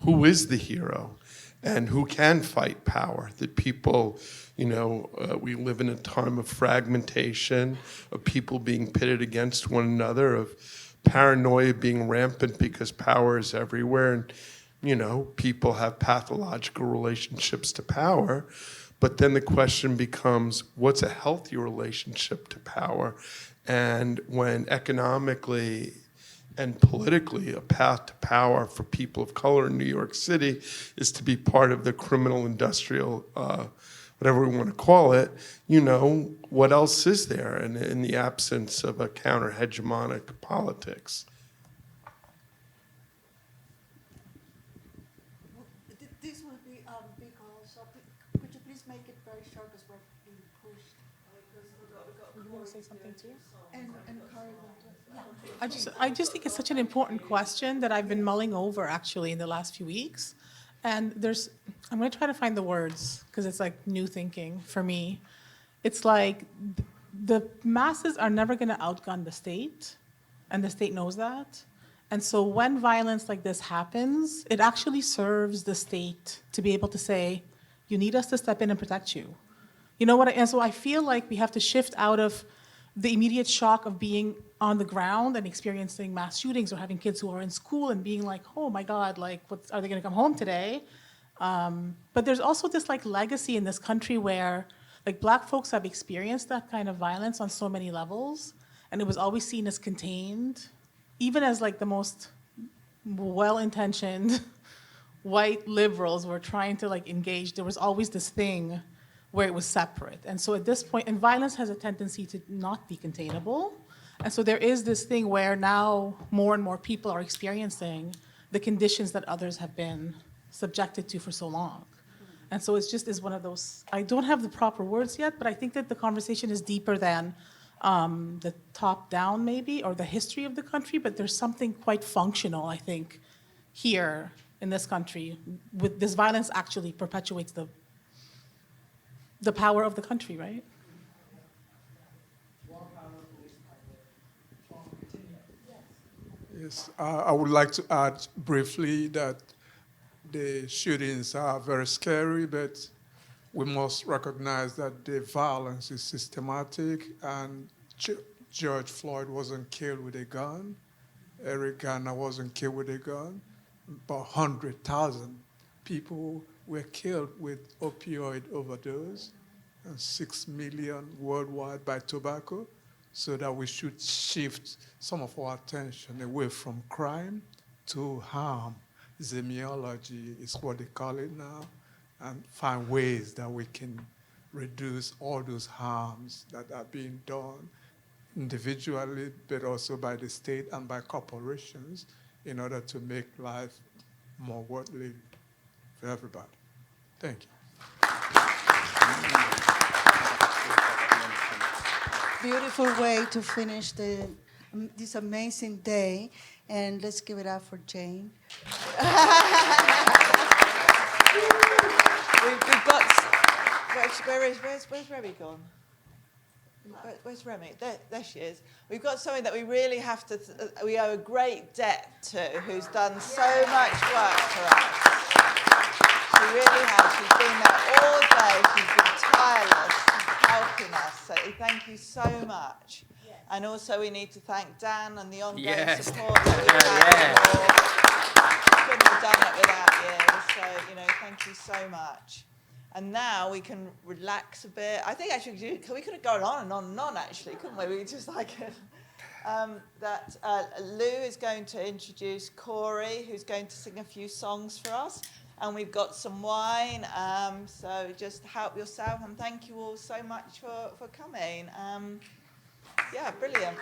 who is the hero? And who can fight power? That people, we live in a time of fragmentation, of people being pitted against one another, of paranoia being rampant because power is everywhere, and people have pathological relationships to power. But then the question becomes, what's a healthy relationship to power? And when economically and politically a path to power for people of color in New York City is to be part of the criminal industrial, whatever we want to call it, what else is there in the absence of a counter-hegemonic politics? This will be big also. Could you please make it very short because we're being pushed? You want to say something too? And Karen, yeah. I just think it's such an important question that I've been mulling over actually in the last few weeks. And I'm going to try to find the words because it's like new thinking for me. It's like the masses are never going to outgun the state, and the state knows that. And so when violence like this happens, it actually serves the state to be able to say, you need us to step in and protect you. You know what? And so I feel like we have to shift out of the immediate shock of being on the ground and experiencing mass shootings or having kids who are in school and being like, oh my God, like, are they gonna come home today? But there's also this like legacy in this country where like Black folks have experienced that kind of violence on so many levels, and it was always seen as contained, even as like the most well-intentioned white liberals were trying to like engage, there was always this thing where it was separate. And so at this point, and violence has a tendency to not be containable. And so there is this thing where now more and more people are experiencing the conditions that others have been subjected to for so long. And so it's just is one of those, I don't have the proper words yet, but I think that the conversation is deeper than the top down maybe, or the history of the country, but there's something quite functional, I think, here in this country. With this violence actually perpetuates the power of the country, right? Yes, I would like to add briefly that the shootings are very scary, but we must recognize that the violence is systematic, and George Floyd wasn't killed with a gun. Eric Garner wasn't killed with a gun. But 100,000 people were killed with opioid overdose, and 6 million worldwide by tobacco, so that we should shift some of our attention away from crime to harm. Semiology is what they call it now, and find ways that we can reduce all those harms that are being done individually, but also by the state and by corporations in order to make life more worth living for everybody. Thank you. Beautiful way to finish this amazing day, and let's give it up for Jane. We've got. Where's Remy gone? Where's Remy? There she is. We've got something that we really have to. We owe a great debt to, who's done so much work for us. She really has. She's been there all day. She's been tireless, helping us. So thank you so much. Yes. And also we need to thank Dan and the ongoing support that we've had. Couldn't have done it without you. So thank you so much. And now we can relax a bit. I think actually we could have gone on and on and on, actually, couldn't we? We just like it. Lou is going to introduce Corey, who's going to sing a few songs for us. And we've got some wine, so just help yourself. And thank you all so much for coming. Yeah, brilliant.